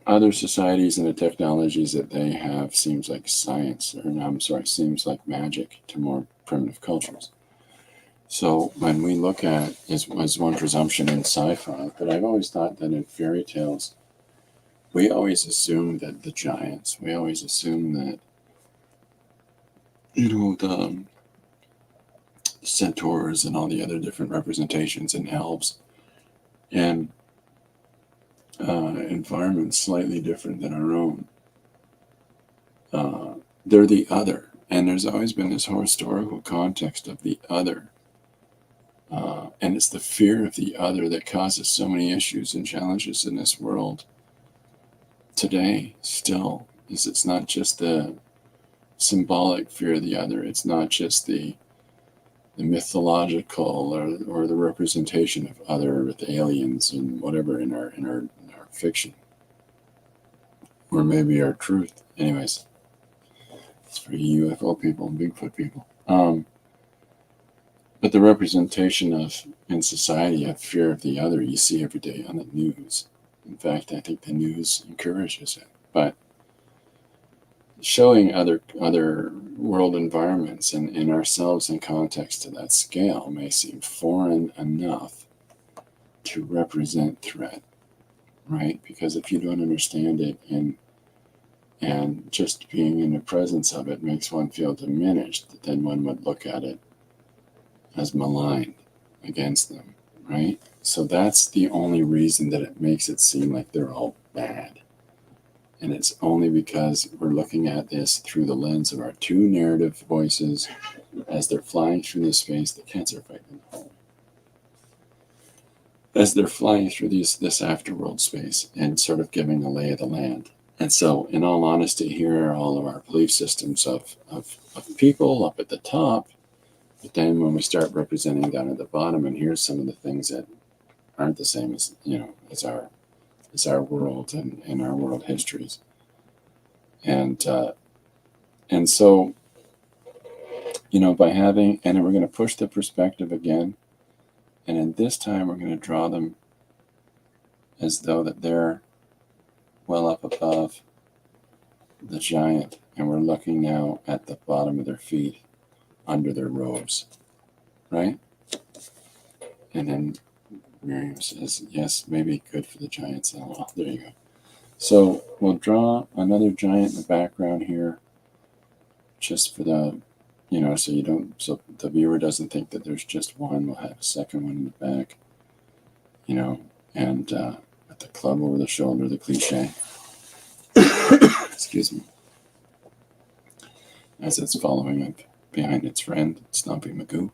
other societies and the technologies that they have seems like seems like magic to more primitive cultures. So when we look at, is one presumption in sci-fi, but I've always thought that in fairy tales, we always assume that the giants, we always assume that, the centaurs and all the other different representations and elves and environments slightly different than our own. They're the other. And there's always been this historical context of the other. And it's the fear of the other that causes so many issues and challenges in this world today still. It's not just the symbolic fear of the other. It's not just the mythological or the representation of other with aliens and whatever in our fiction, or maybe our truth. Anyways, it's for UFO people and Bigfoot people. But the representation of in society of fear of the other you see every day on the news. In fact, I think the news encourages it. But showing other world environments and ourselves in context to that scale may seem foreign enough to represent threat, right? Because if you don't understand it and just being in the presence of it makes one feel diminished, then one would look at it as maligned against them, right? So that's the only reason that it makes it seem like they're all bad. And it's only because we're looking at this through the lens of our two narrative voices as they're flying through this space. The cats are fighting in the hole. As they're flying through this afterworld space and sort of giving a lay of the land. And so, in all honesty, here are all of our belief systems of people up at the top. But then when we start representing down at the bottom, and here's some of the things that aren't the same as, as our world and our world histories. And so, by having, and then we're going to push the perspective again. And in this time, we're going to draw them as though that they're well up above the giant. And we're looking now at the bottom of their feet under their robes, right? And then Miriam says, yes, maybe good for the giants. Oh, there you go. So we'll draw another giant in the background here, just for the, so the viewer doesn't think that there's just one. We'll have a second one in the back, and with the club over the shoulder, the cliche. Excuse me. As it's following up behind its friend, Stumpy Magoo.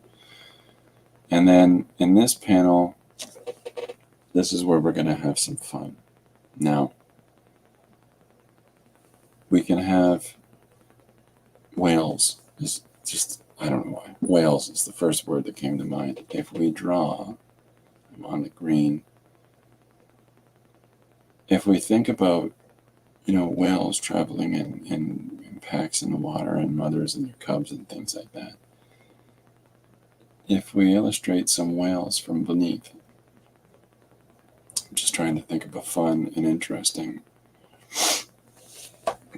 And then in this panel, this is where we're going to have some fun. Now, we can have whales. Is just, I don't know why. Whales is the first word that came to mind. If we draw, I'm on the green. If we think about, whales traveling in packs in the water and mothers and their cubs and things like that. If we illustrate some whales from beneath, I'm just trying to think of a fun and interesting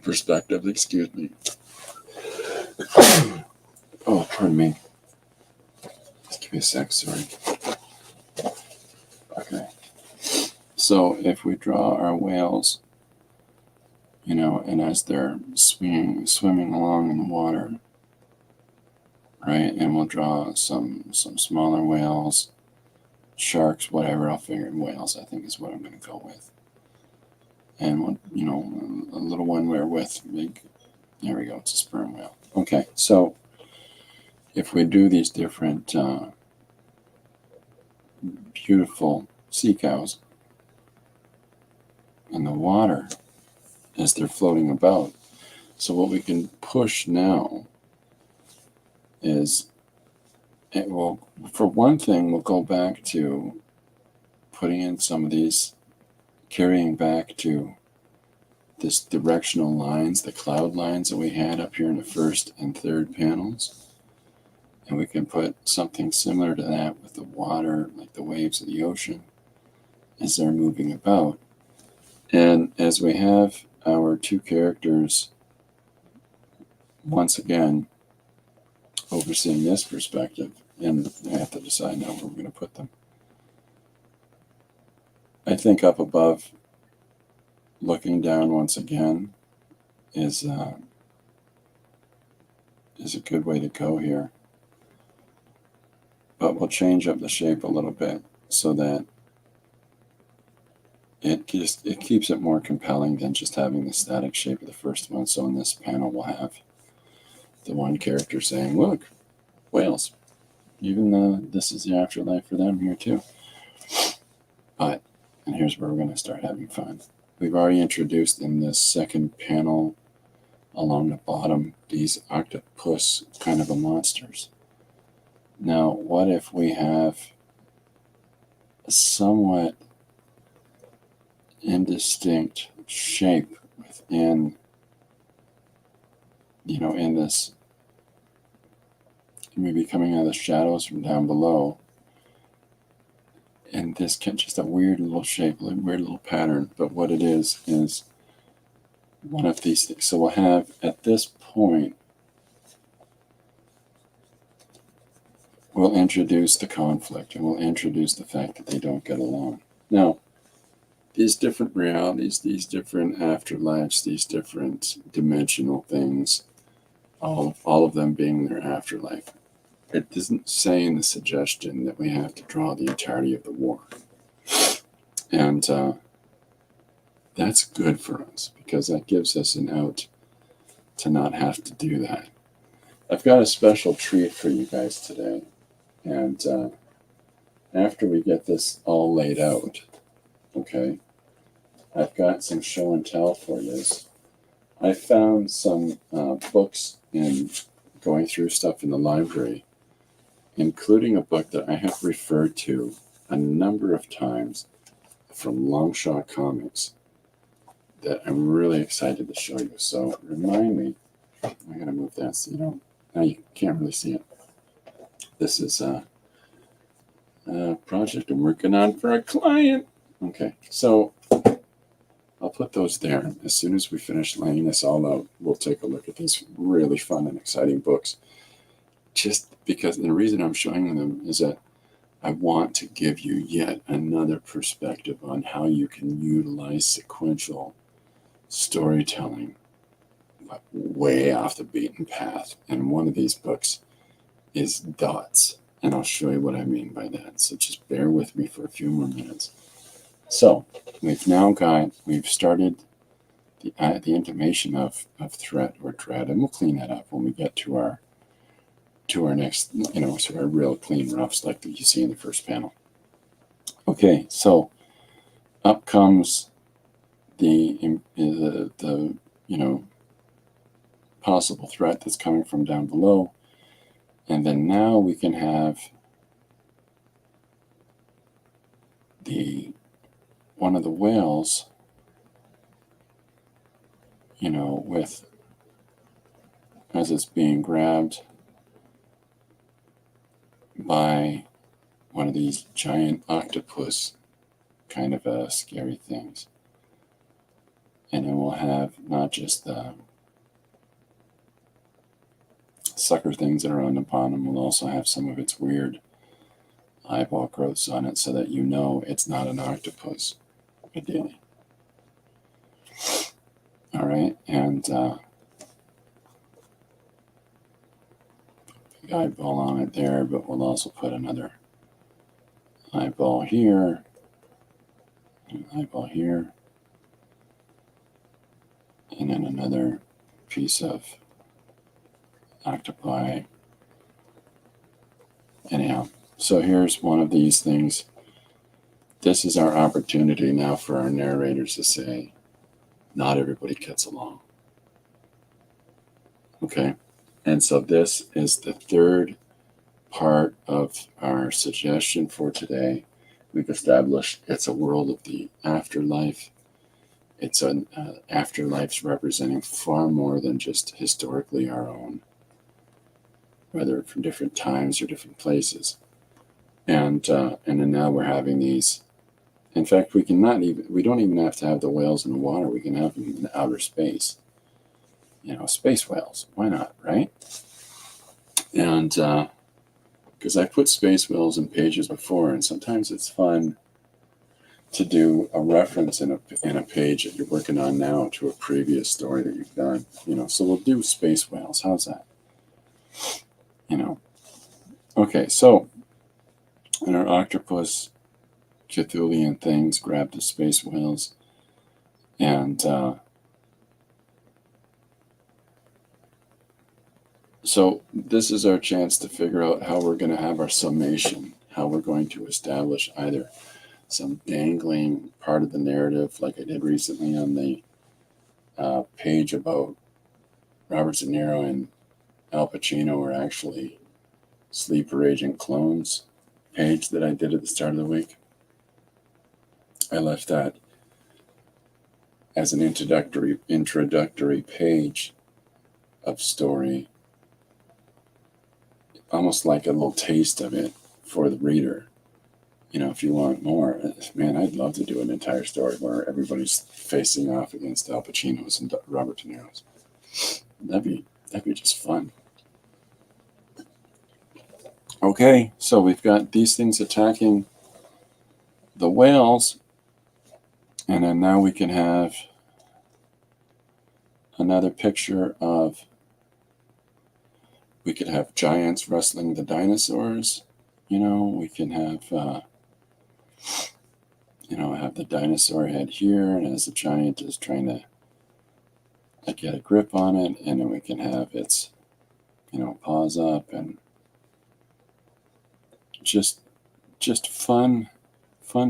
perspective. Excuse me. Oh, pardon me. Just give me a sec, sorry. Okay. So if we draw our whales, and as they're swimming along in the water, right, and we'll draw some smaller whales, sharks, whatever. I'll figure whales, I think, is what I'm going to go with. And a little one we're with big. There we go. It's a sperm whale. Okay, so if we do these different beautiful sea cows in the water as they're floating about, so what we can push now is, for one thing, we'll go back to putting in some of these, carrying back to this directional lines, the cloud lines that we had up here in the first and third panels. And we can put something similar to that with the water, like the waves of the ocean, as they're moving about. And as we have our two characters, once again, overseeing this perspective, and I have to decide now where we're going to put them. I think up above, looking down once again, is a good way to go here. But we'll change up the shape a little bit so that it keeps it more compelling than just having the static shape of the first one. So in this panel, we'll have the one character saying, "Look, whales." Even this is the afterlife for them here too. But, and here's where we're going to start having fun. We've already introduced in this second panel along the bottom these octopus kind of monsters. Now, what if we have a somewhat indistinct shape within, in this, maybe coming out of the shadows from down below, and this just a weird little shape, a weird little pattern, but what it is one of these things. So we'll have, at this point, we'll introduce the conflict, and we'll introduce the fact that they don't get along. Now, these different realities, these different afterlives, these different dimensional things, all of them being their afterlife, it doesn't say in the suggestion that we have to draw the entirety of the war. And that's good for us, because that gives us an out to not have to do that. I've got a special treat for you guys today. And after we get this all laid out, okay, I've got some show and tell for you. I found some books in going through stuff in the library, including a book that I have referred to a number of times from Longshot Comics that I'm really excited to show you. So remind me, I'm going to move that so now you can't really see it. This is a project I'm working on for a client. Okay, so I'll put those there. As soon as we finish laying this all out, we'll take a look at these really fun and exciting books. Just because, and the reason I'm showing them is that I want to give you yet another perspective on how you can utilize sequential storytelling, but way off the beaten path. And one of these books is dots, and I'll show you what I mean by that. So just bear with me for a few more minutes. So we've started the intimation of threat or dread, and we'll clean that up when we get to our next, so our real clean roughs like that you see in the first panel. Okay, so up comes the possible threat that's coming from down below. And then now we can have one of the whales, with, as it's being grabbed by one of these giant octopus kind of scary things. And then we'll have not just the sucker things that are on the bottom, we'll also have some of its weird eyeball growths on it so that it's not an octopus, ideally. All right, and the eyeball on it there, but we'll also put another eyeball here, an eyeball here, and then another piece of octopi. Anyhow, so here's one of these things. This is our opportunity now for our narrators to say, not everybody gets along. Okay? And so this is the third part of our suggestion for today. We've established it's a world of the afterlife. It's an afterlife representing far more than just historically our own, whether from different times or different places. And then now we're having these. In fact, we don't even have to have the whales in the water. We can have them in outer space. Space whales. Why not, right? And because I put space whales in pages before, and sometimes it's fun to do a reference in a page that you're working on now to a previous story that you've done. So we'll do space whales. How's that? Okay, so in our octopus Cthulhian things, grab the space whales, and so this is our chance to figure out how we're going to have our summation, how we're going to establish either some dangling part of the narrative, like I did recently on the page about Robert De Niro and Al Pacino are actually sleeper agent clones page that I did at the start of the week. I left that as an introductory page of story, almost like a little taste of it for the reader. If you want more, man, I'd love to do an entire story where everybody's facing off against Al Pacino's and Robert De Niro's. That'd be just fun. Okay, so we've got these things attacking the whales, and then now we can have another picture of, we could have giants wrestling the dinosaurs. We can have, have the dinosaur head here, and as the giant is trying to get a grip on it, and then we can have its, paws up, and just fun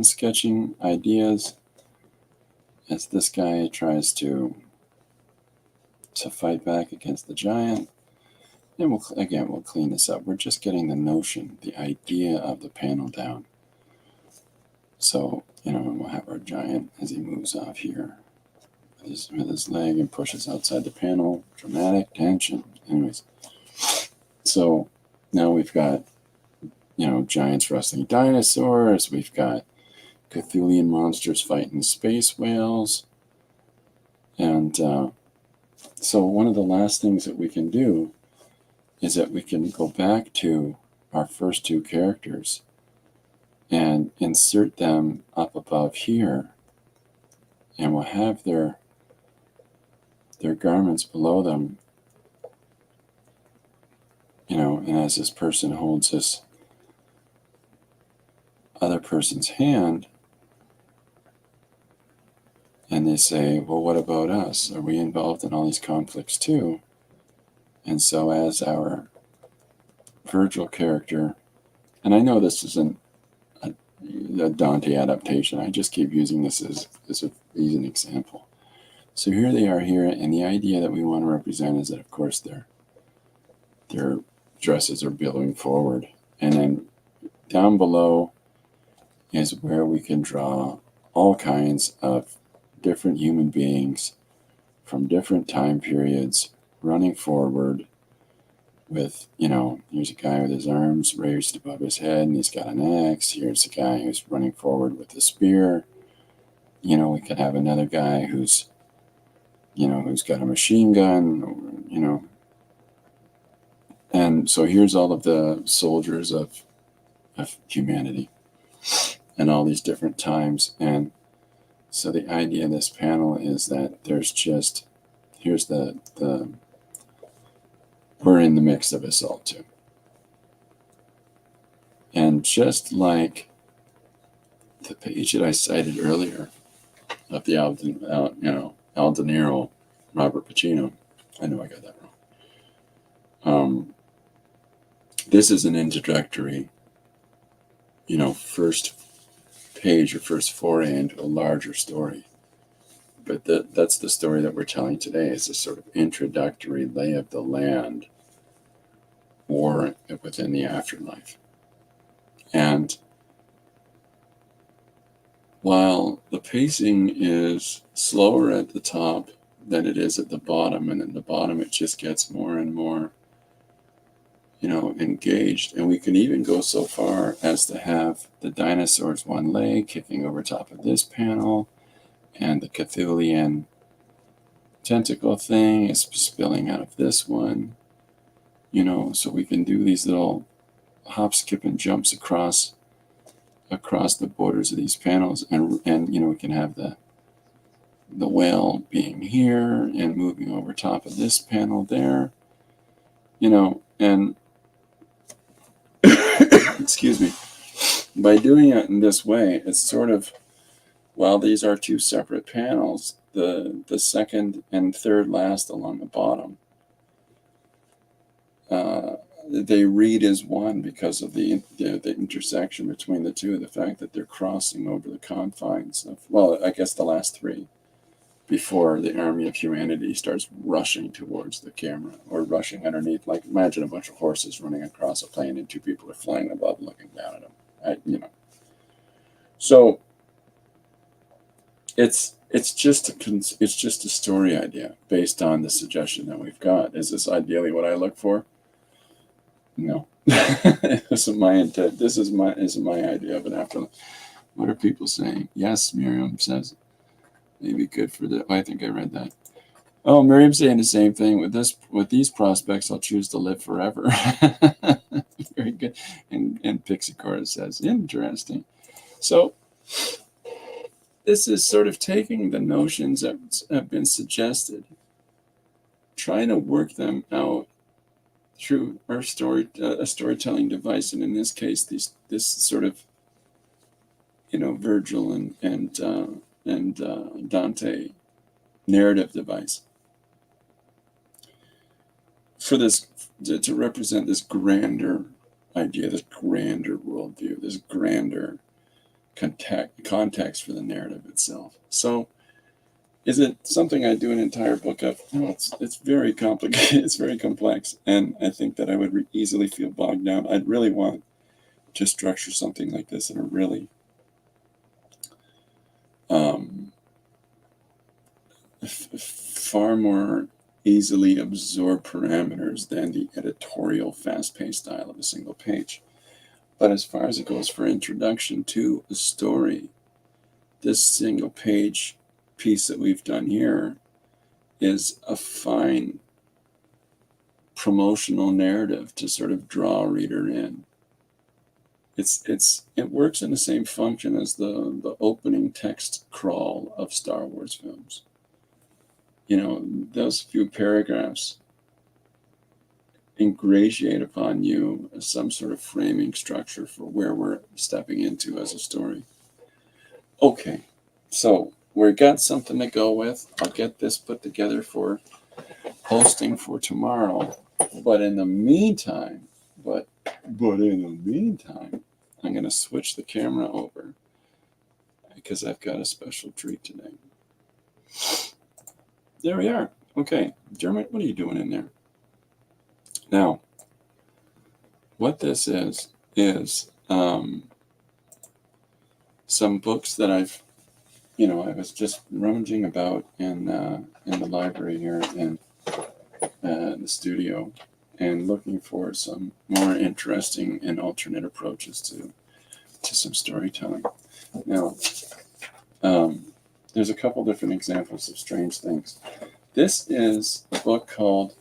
sketching ideas as this guy tries to fight back against the giant. And we'll clean this up. We're just getting the notion, the idea of the panel down. So, and we'll have our giant as he moves off here with his leg and pushes outside the panel. Dramatic tension. Anyways, so now we've got, giants wrestling dinosaurs. We've got Cthulhian monsters fighting space whales. And so one of the last things that we can do is that we can go back to our first two characters and insert them up above here, and we'll have their garments below them, and as this person holds this other person's hand, and they say, well, what about us? Are we involved in all these conflicts too? And so as our Virgil character, and I know this isn't a Dante adaptation, I just keep using this as an example. So here they are here, and the idea that we want to represent is that, of course, their dresses are billowing forward. And then down below is where we can draw all kinds of different human beings from different time periods running forward with, here's a guy with his arms raised above his head and he's got an axe. Here's a guy who's running forward with a spear. We could have another guy who's got a machine gun, And so here's all of the soldiers of humanity and all these different times. And so the idea of this panel is that here's we're in the mix of us all too. And just like the page that I cited earlier of the Al De Niro, Robert Pacino, I know I got that wrong. This is an introductory, first page or first foray into a larger story. But that's the story that we're telling today, is a sort of introductory lay of the land or within the afterlife. And while the pacing is slower at the top than it is at the bottom, and at the bottom it just gets more and more, engaged. And we can even go so far as to have the dinosaur's one leg kicking over top of this panel, and the Cthulhian tentacle thing is spilling out of this one, so we can do these little hop, skip, and jumps across the borders of these panels, and we can have the whale being here and moving over top of this panel there, and excuse me, by doing it in this way, it's sort of, while these are two separate panels, the second and third last along the bottom, they read as one because of the intersection between the two, the fact that they're crossing over the confines of, well, I guess the last three, before the army of humanity starts rushing towards the camera, or rushing underneath. Like, imagine a bunch of horses running across a plain and two people are flying above looking down at them. So it's just a story idea based on the suggestion that we've got. Is this ideally what I look for? No. This isn't my intent. This isn't my idea of an afterlife. What are people saying? Yes, Miriam says. Maybe good for the. Oh, I think I read that. Oh, Miriam's saying the same thing. With these prospects, I'll choose to live forever. Very good. And Pixie Cora says, interesting. So this is sort of taking the notions that have been suggested, trying to work them out through our a storytelling device, and in this case, this sort of, Virgil and Dante narrative device, for this to represent this grander idea, this grander worldview, this grander context for the narrative itself. So, is it something I do an entire book of? No, it's very complicated. It's very complex, and I think that I would easily feel bogged down. I'd really want to structure something like this in a really far more easily absorbed parameters than the editorial fast-paced style of a single page. But as far as it goes for introduction to a story, this single page piece that we've done here is a fine promotional narrative to sort of draw a reader in. It works in the same function as the opening text crawl of Star Wars films. Those few paragraphs ingratiate upon you some sort of framing structure for where we're stepping into as a story. Okay, so we've got something to go with. I'll get this put together for posting for tomorrow. But in the meantime, I'm going to switch the camera over because I've got a special treat today. There we are. Okay, Dermot, what are you doing in there? Now, what this is some books that I was just rummaging about in the library here in the studio, and looking for some more interesting and alternate approaches to some storytelling. Now, there's a couple different examples of strange things. This is a book called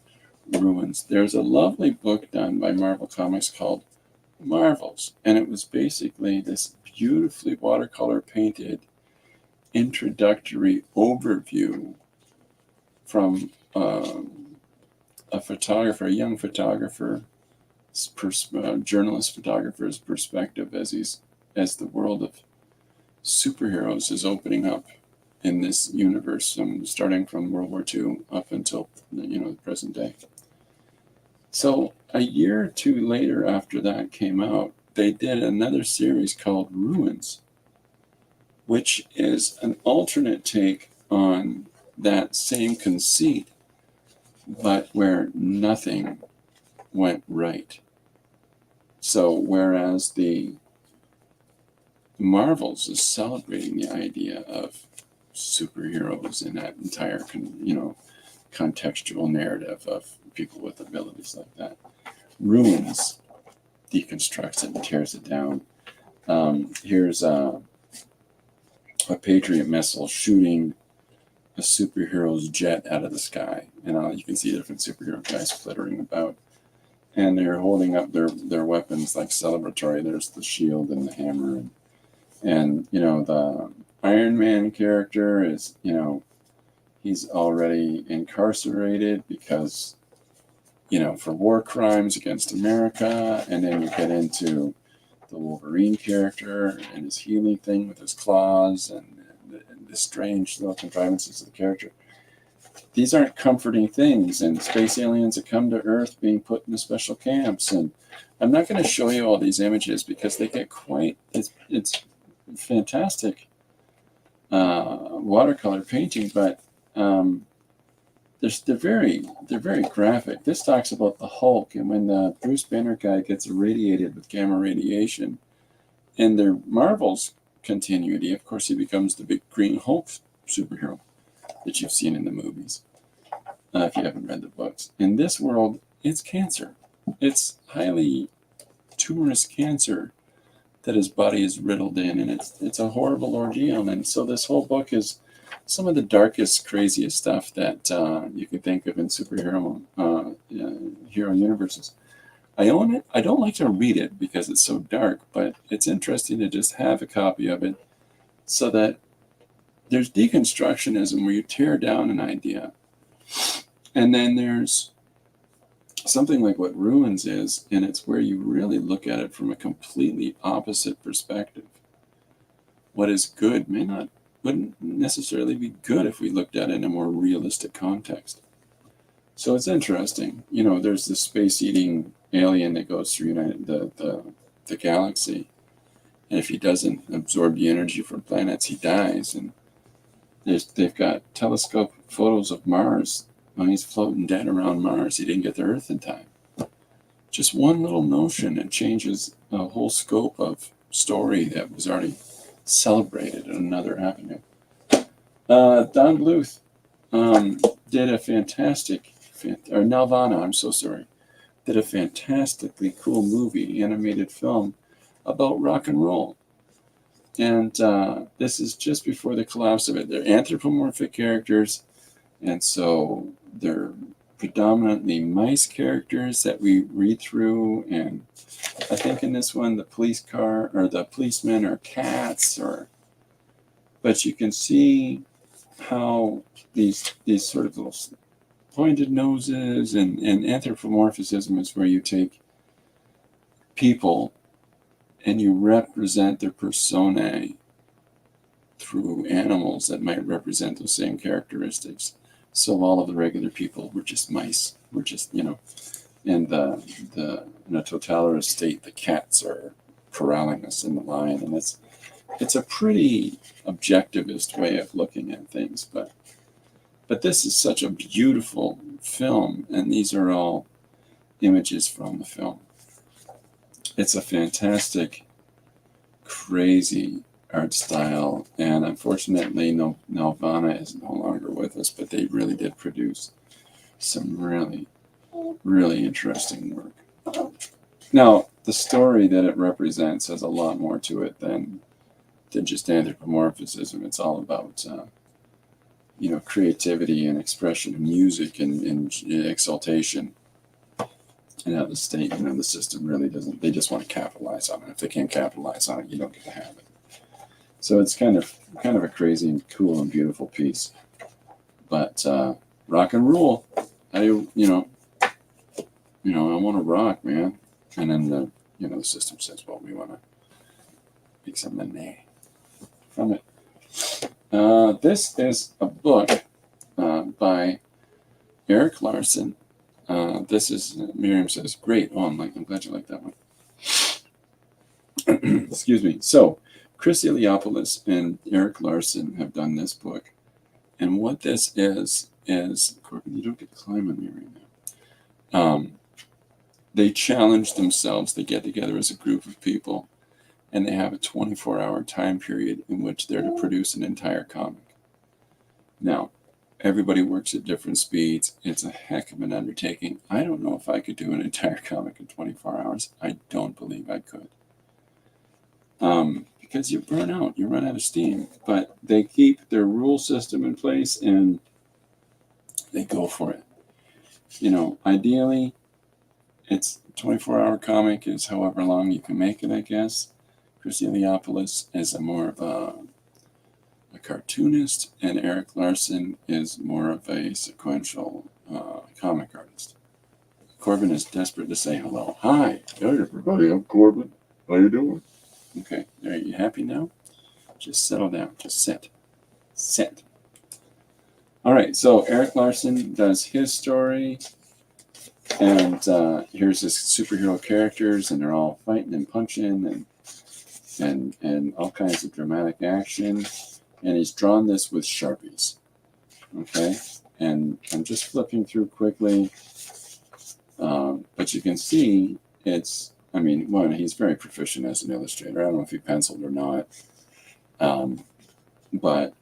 Ruins. There's a lovely book done by Marvel Comics called Marvels, and it was basically this beautifully watercolor painted introductory overview from a photographer, a young photographer, journalist photographer's perspective as the world of superheroes is opening up in this universe, starting from World War II up until the present day. So a year or two later, after that came out, they did another series called Ruins, which is an alternate take on that same conceit, but where nothing went right. So whereas the Marvels is celebrating the idea of superheroes in that entire contextual narrative of people with abilities like that, Ruins deconstructs it and tears it down. Here's a Patriot missile shooting a superhero's jet out of the sky, and you can see different superhero guys flittering about, and they're holding up their weapons like celebratory. There's the shield and the hammer, and the Iron Man character is he's already incarcerated because for war crimes against America, and then you get into the Wolverine character and his healing thing with his claws and the strange little contrivances of the character. These aren't comforting things, and space aliens that come to Earth being put in the special camps. And I'm not going to show you all these images because they get it's fantastic watercolor painting, but they're very graphic. This talks about the Hulk, and when the Bruce Banner guy gets irradiated with gamma radiation, in their Marvel's continuity, of course, he becomes the big green Hulk superhero that you've seen in the movies, if you haven't read the books. In this world, it's cancer. It's highly tumorous cancer that his body is riddled in, and it's a horrible ordeal. And so this whole book is some of the darkest, craziest stuff that you can think of in superhero hero universes. I own it. I don't like to read it because it's so dark, but it's interesting to just have a copy of it, so that there's deconstructionism where you tear down an idea, and then there's something like what Ruins is, and it's where you really look at it from a completely opposite perspective. What is good wouldn't necessarily be good if we looked at it in a more realistic context. So it's interesting. There's this space-eating alien that goes through the galaxy, and if he doesn't absorb the energy from planets, he dies. And they've got telescope photos of Mars. When he's floating dead around Mars, he didn't get to Earth in time. Just one little notion, it changes a whole scope of story that was already celebrated in another avenue. Don Bluth did a fantastic, or Nelvana, I'm so sorry, did a fantastically cool movie, animated film about rock and roll. And this is just before the collapse of it. They're anthropomorphic characters, and so they're predominantly mice characters that we read through. And I think in this one, the police car or the policemen are cats, but you can see how these sort of little pointed noses and anthropomorphism is where you take people and you represent their personae through animals that might represent those same characteristics. So all of the regular people were just mice. We're just, in a totalitarian state, the cats are corralling us in the line. And it's a pretty objectivist way of looking at things, but But this is such a beautiful film, and these are all images from the film. It's a fantastic, crazy art style, and unfortunately, Nelvana is no longer with us, but they really did produce some really, really interesting work. Now, the story that it represents has a lot more to it than just anthropomorphism. It's all about creativity and expression, and music and exaltation, and how the state, the system really doesn't. They just want to capitalize on it. If they can't capitalize on it, you don't get to have it. So it's kind of a crazy and cool and beautiful piece. But rock and roll. I want to rock, man. And then the system says, well, we want to make some money from it. This is a book by Eric Larson. This is, Miriam says, great. Oh, I'm glad you like that one. Excuse me. So, Chris Iliopoulos and Eric Larson have done this book. And what this is, Corbin, you don't get to climb on me right now. They challenge themselves. They get together as a group of people, and they have a 24-hour time period in which they're to produce an entire comic. Now, everybody works at different speeds. It's a heck of an undertaking. I don't know if I could do an entire comic in 24 hours. I don't believe I could. Because you burn out, you run out of steam. But they keep their rule system in place, and they go for it. Ideally, it's a 24-hour comic is however long you can make it, I guess. Chris Iliopoulos is more of a cartoonist, and Eric Larson is more of a sequential comic artist. Corbin is desperate to say hello. Hi. Hey, everybody. I'm Corbin. How you doing? Okay. Are you happy now? Just settle down. Just sit. Sit. All right. So Eric Larson does his story. And here's his superhero characters, and they're all fighting and punching and all kinds of dramatic action. And he's drawn this with Sharpies. Okay? And I'm just flipping through quickly. But you can see he's very proficient as an illustrator. I don't know if he penciled or not. But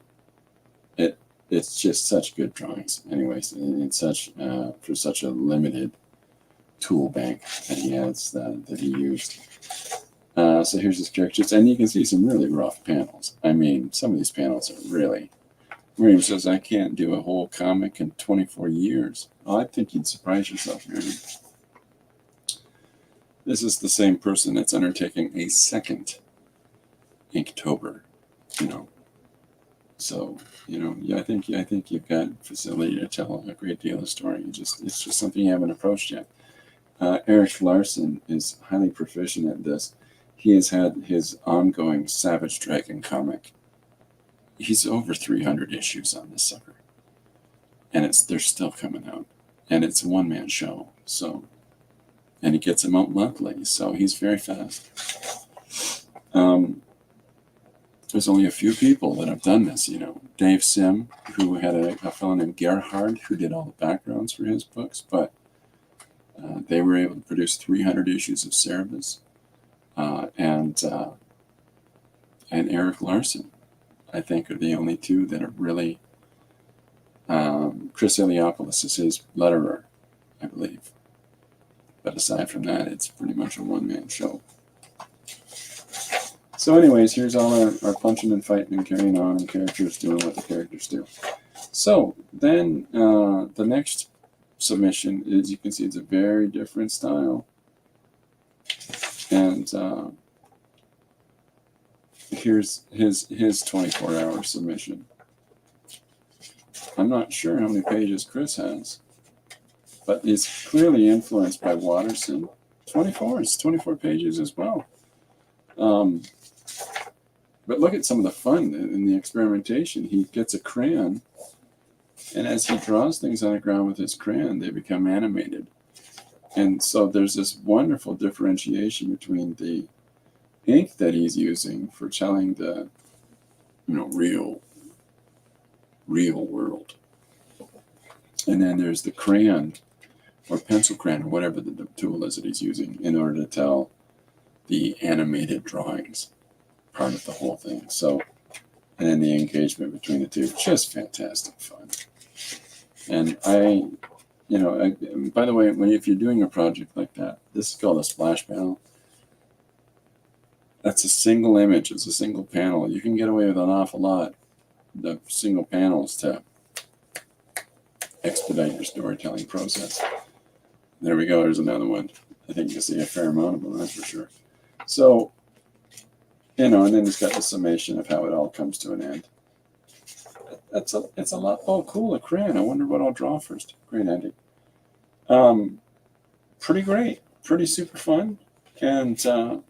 it's just such good drawings. Anyways, and it's for such a limited tool bank that he has that he used. So here's his characters, and you can see some really rough panels. Some of these panels are really. Miriam says, I can't do a whole comic in 24 years. Oh, I think you'd surprise yourself, Miriam. This is the same person that's undertaking a second Inktober, So, I think you've got facility to tell a great deal of story. It's just something you haven't approached yet. Eric Larson is highly proficient at this. He has had his ongoing Savage Dragon comic. He's over 300 issues on this sucker. And they're still coming out. And it's a one-man show. So, and he gets them out monthly. So he's very fast. There's only a few people that have done this, Dave Sim, who had a fellow named Gerhard who did all the backgrounds for his books, but they were able to produce 300 issues of Cerebus. And Eric Larson, I think, are the only two that are really. Chris Iliopoulos is his letterer, I believe. But aside from that, it's pretty much a one-man show. So anyways, here's all our punching and fighting and carrying on and characters doing what the characters do. So then the next submission is, you can see it's a very different style. And here's his 24-hour submission. I'm not sure how many pages Chris has, but it's clearly influenced by Watterson. 24, it's 24 pages as well. But look at some of the fun in the experimentation. He gets a crayon, and as he draws things on the ground with his crayon, they become animated. And so there's this wonderful differentiation between the ink that he's using for telling the real world, And then there's the crayon or pencil crayon or whatever the tool is that he's using in order to tell the animated drawings part of the whole thing. So, and then the engagement between the two, just fantastic fun. And by the way, if you're doing a project like that, this is called a splash panel. That's a single image. It's a single panel. You can get away with an awful lot of single panels to expedite your storytelling process. There we go. There's another one. I think you'll see a fair amount of them, that's for sure. So, and then it's got the summation of how it all comes to an end. It's a lot. Oh, cool, a crayon. I wonder what I'll draw first. Great ending. Pretty great. Pretty super fun. And a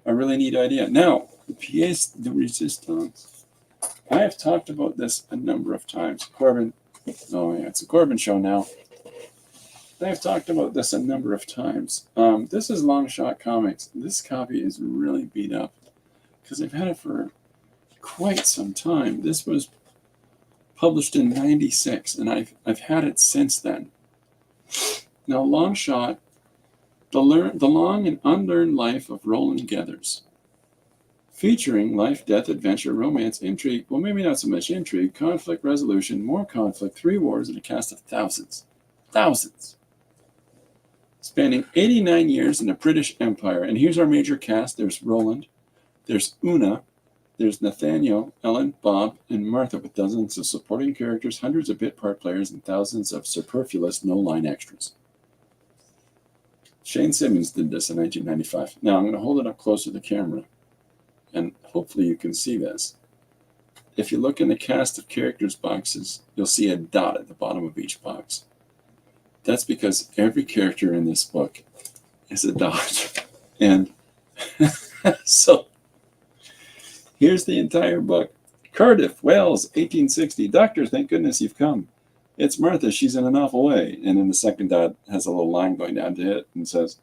really neat idea. Now, the pièce de résistance. I have talked about this a number of times. Corbin. Oh, yeah, it's a Corbin show now. I've talked about this a number of times. This is Long Shot Comics. This copy is really beat up because I've had it for quite some time. This was published in '96, and I've had it since then. Now, Long Shot, the long and unlearned life of Roland Gethers, featuring life, death, adventure, romance, intrigue. Well, maybe not so much intrigue, conflict resolution, more conflict, 3 wars, and a cast of thousands. Spanning 89 years in the British Empire. And here's our major cast. There's Roland, there's Una, there's Nathaniel, Ellen, Bob, and Martha, with dozens of supporting characters, hundreds of bit part players, and thousands of superfluous no-line extras. Shane Simmons did this in 1995. Now I'm going to hold it up close to the camera, and hopefully you can see this. If you look in the cast of characters boxes, you'll see a dot at the bottom of each box. That's because every character in this book is a dot. And so here's the entire book. Cardiff, Wales, 1860. Doctor, thank goodness you've come. It's Martha. She's in an awful way. And then the second dot has a little line going down to it and says,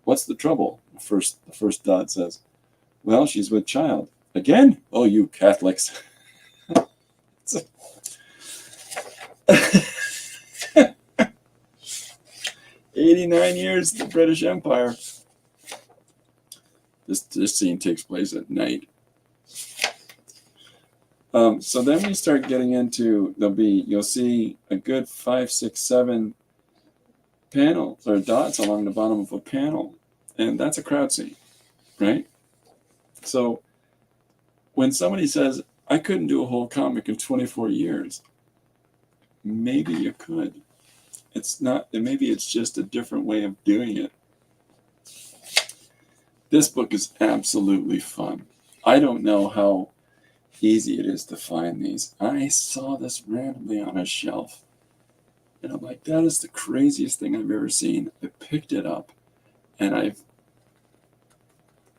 what's the trouble? The first dot says, well, she's with child. Again? Oh, you Catholics. 89 years of the British Empire. This scene takes place at night. So then we start getting into, you'll see a good 5, 6, 7 panels or dots along the bottom of a panel. And that's a crowd scene, right? So when somebody says, I couldn't do a whole comic in 24 years, maybe you could. It's not, maybe it's just a different way of doing it. This book is absolutely fun. I don't know how easy it is to find these. I saw this randomly on a shelf, and I'm like, that is the craziest thing I've ever seen. I picked it up, and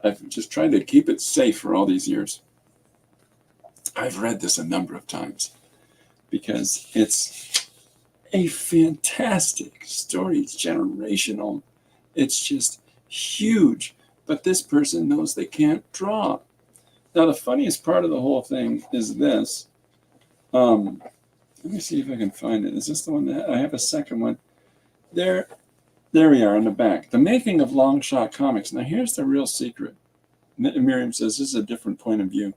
I've just tried to keep it safe for all these years. I've read this a number of times because it's a fantastic story. It's generational. It's just huge. But this person knows they can't draw. Now, the funniest part of the whole thing is this. Let me see if I can find it. Is this the one that I have a second one? There we are on the back. The making of Long Shot Comics. Now, here's the real secret. Miriam says this is a different point of view.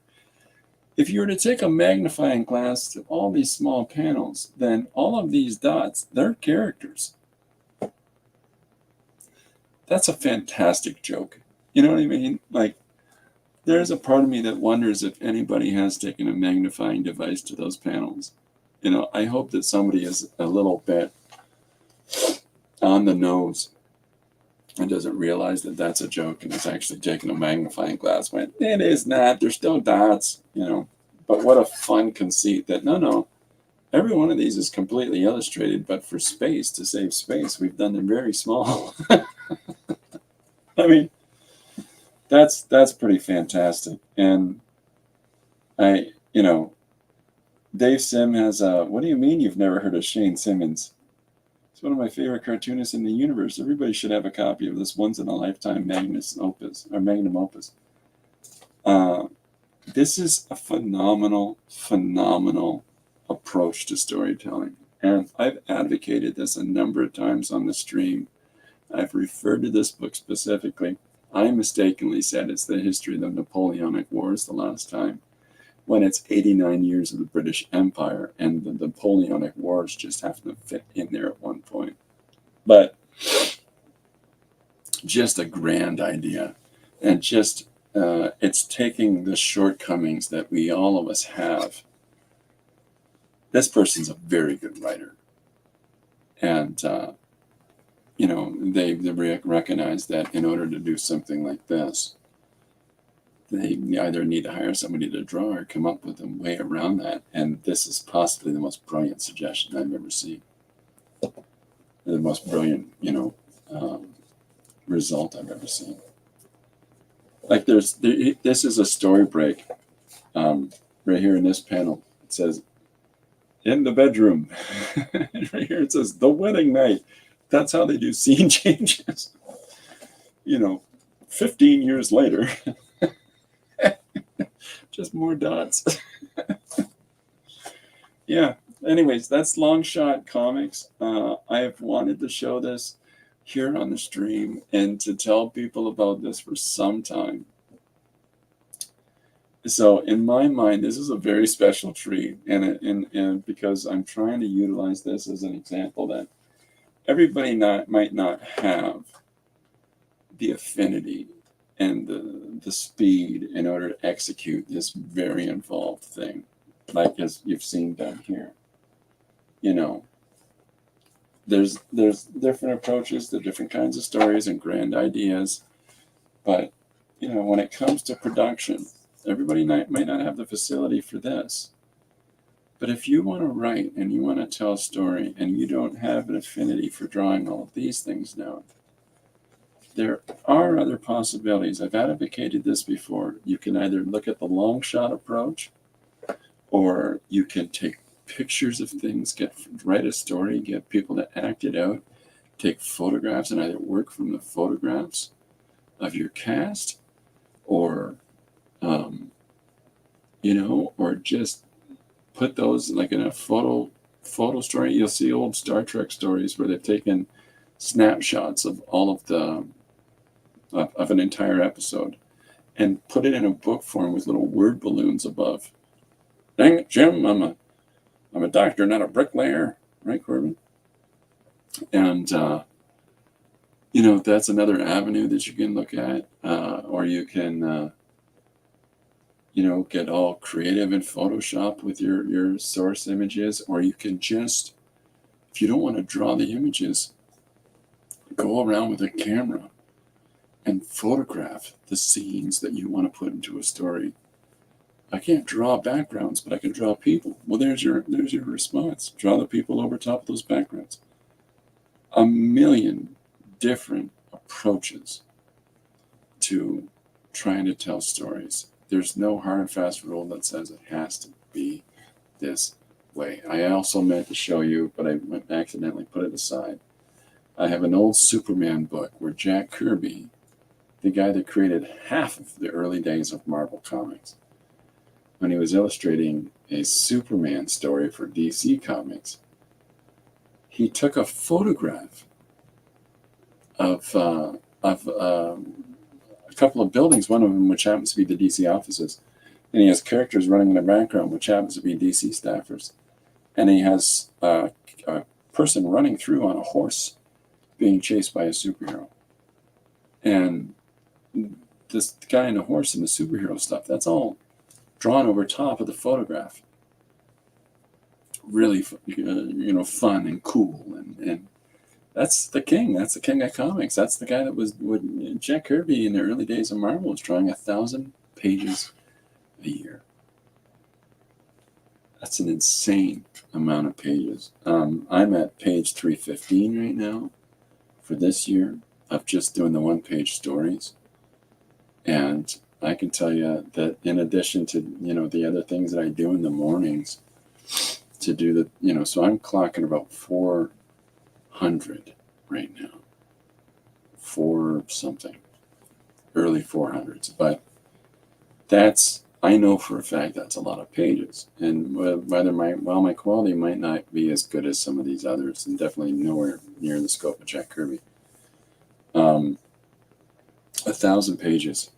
If you were to take a magnifying glass to all these small panels, then all of these dots, they're characters. That's a fantastic joke. You know what I mean? Like, there's a part of me that wonders if anybody has taken a magnifying device to those panels. You know, I hope that somebody is a little bit on the nose and doesn't realize that that's a joke and is actually taking a magnifying glass. When it is not, they're still dots, you know. But what a fun conceit that no, every one of these is completely illustrated, but for space, to save space, we've done them very small. I mean, that's pretty fantastic. And Dave Sim has a, what do you mean you've never heard of Shane Simmons? He's one of my favorite cartoonists in the universe. Everybody should have a copy of this once-in-a-lifetime magnum opus. This is a phenomenal approach to storytelling. And I've advocated this a number of times on the stream. I've referred to this book specifically. I mistakenly said it's the history of the Napoleonic Wars the last time, when it's 89 years of the British Empire, and the Napoleonic Wars just have to fit in there at one point. But just a grand idea, and just it's taking the shortcomings that all of us have. This person's a very good writer, and they recognize that in order to do something like this, they either need to hire somebody to draw or come up with a way around that. And this is possibly the most brilliant suggestion I've ever seen. The most brilliant, result I've ever seen. Like this is a story break. Right here in this panel, it says, in the bedroom. Right here it says, the wedding night. That's how they do scene changes. 15 years later. Just more dots. Yeah. Anyways, that's Long Shot Comics. I have wanted to show this here on the stream and to tell people about this for some time. So in my mind, this is a very special treat, and because I'm trying to utilize this as an example that everybody might not have the affinity and the speed in order to execute this very involved thing, like as you've seen down here. There's different approaches to different kinds of stories and grand ideas, but when it comes to production, everybody might not have the facility for this. But if you want to write and you want to tell a story and you don't have an affinity for drawing all of these things down, there are other possibilities. I've advocated this before. You can either look at the long shot approach, or you can take pictures of things, write a story, get people to act it out, take photographs and either work from the photographs of your cast, or or just put those like in a photo story. You'll see old Star Trek stories where they've taken snapshots of all of the of an entire episode and put it in a book form with little word balloons above. Dang it, Jim, I'm a doctor, not a bricklayer, right, Corbin? And that's another avenue that you can look at, or you can get all creative in Photoshop with your source images, or you can just, if you don't want to draw the images, go around with a camera and photograph the scenes that you want to put into a story. I can't draw backgrounds, but I can draw people. Well, there's your response. Draw the people over top of those backgrounds. A million different approaches to trying to tell stories. There's no hard and fast rule that says it has to be this way. I also meant to show you, but I accidentally put it aside. I have an old Superman book where Jack Kirby, the guy that created half of the early days of Marvel Comics, when he was illustrating a Superman story for DC Comics, he took a photograph of a couple of buildings, one of them which happens to be the DC offices, and he has characters running in the background, which happens to be DC staffers, and he has a person running through on a horse being chased by a superhero. And this guy and the horse and the superhero stuff, that's all drawn over top of the photograph. Really, fun and cool, and that's the king. That's the king of comics. That's the guy that was Jack Kirby in the early days of Marvel was drawing 1,000 pages a year. That's an insane amount of pages. I'm at page 315 right now for this year of just doing the one-page stories, and I can tell you that in addition to the other things that I do in the mornings to do the so I'm clocking about 400 right now, 4 something, early 400s, but that's I know for a fact that's a lot of pages, and while my quality might not be as good as some of these others, and definitely nowhere near the scope of Jack Kirby, 1,000 pages.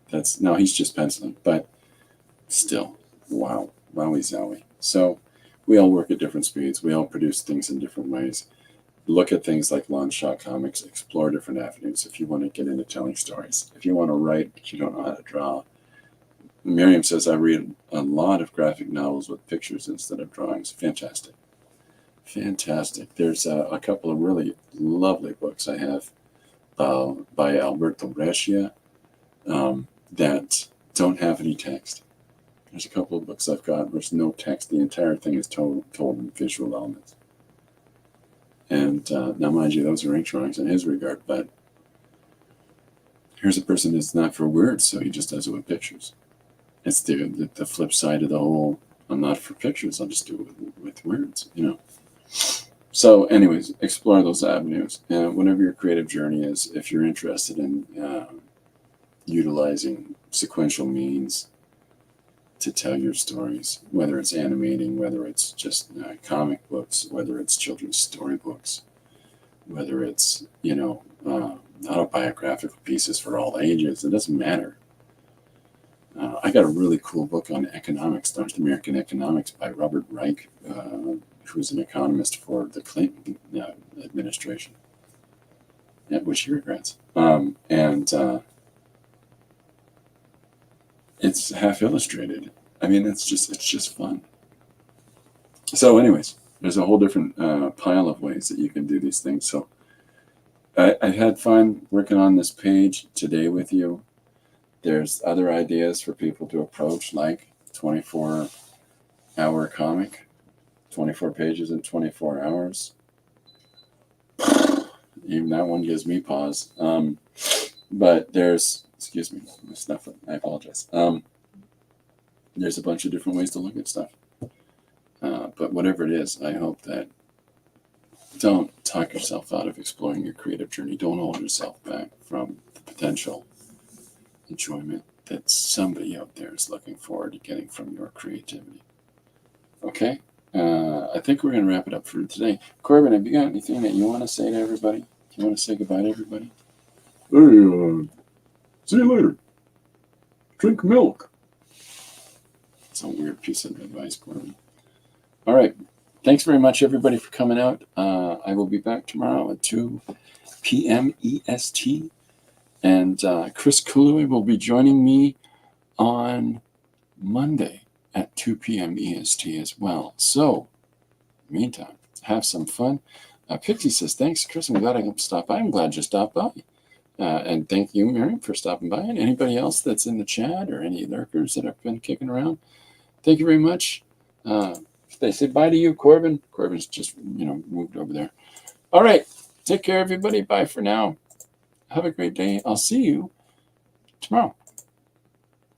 That's now he's just penciling, but still, wow, wowie zowie. So we all work at different speeds. We all produce things in different ways. Look at things like long shot comics. Explore different avenues if you want to get into telling stories. If you want to write but you don't know how to draw. Miriam says, I read a lot of graphic novels with pictures instead of drawings. Fantastic. Fantastic. There's a couple of really lovely books I have by Alberto Brescia that don't have any text. There's a couple of books I've got where there's no text. The entire thing is told in visual elements. And now, mind you, those are ink drawings in his regard, but here's a person that's not for words, so he just does it with pictures. It's the flip side of the whole, I'm not for pictures, I'll just do it with words, you know. So anyways, explore those avenues. And whatever your creative journey is, if you're interested in utilizing sequential means to tell your stories, whether it's animating, whether it's just comic books, whether it's children's storybooks, whether it's, you know, autobiographical pieces for all ages, it doesn't matter. I got a really cool book on economics, North American economics by Robert Reich, who's an economist for the Clinton administration, which he regrets. It's half illustrated. I mean, it's just fun. So anyways, there's a whole different pile of ways that you can do these things. So I had fun working on this page today with you. There's other ideas for people to approach, like 24-hour comic, 24 pages in 24 hours. Even that one gives me pause. But there's, excuse me, my snuffling, I apologize. There's a bunch of different ways to look at stuff. But whatever it is, I hope that don't talk yourself out of exploring your creative journey. Don't hold yourself back from the potential enjoyment that somebody out there is looking forward to getting from your creativity. Okay? I think we're going to wrap it up for today. Corbin, have you got anything that you want to say to everybody? Do you want to say goodbye to everybody? Hey, see you later. Drink milk. It's a weird piece of advice, Corbin. All right. Thanks very much, everybody, for coming out. I will be back tomorrow at 2 p.m. EST. And Chris Kului will be joining me on Monday at 2 p.m. EST as well. So, meantime, have some fun. Pixie says, thanks, Chris. I'm glad I can stop by. I'm glad you stopped by. And thank you, Miriam, for stopping by. And anybody else that's in the chat or any lurkers that have been kicking around, thank you very much. They say bye to you, Corbin. Corbin's just, moved over there. All right. Take care, everybody. Bye for now. Have a great day. I'll see you tomorrow.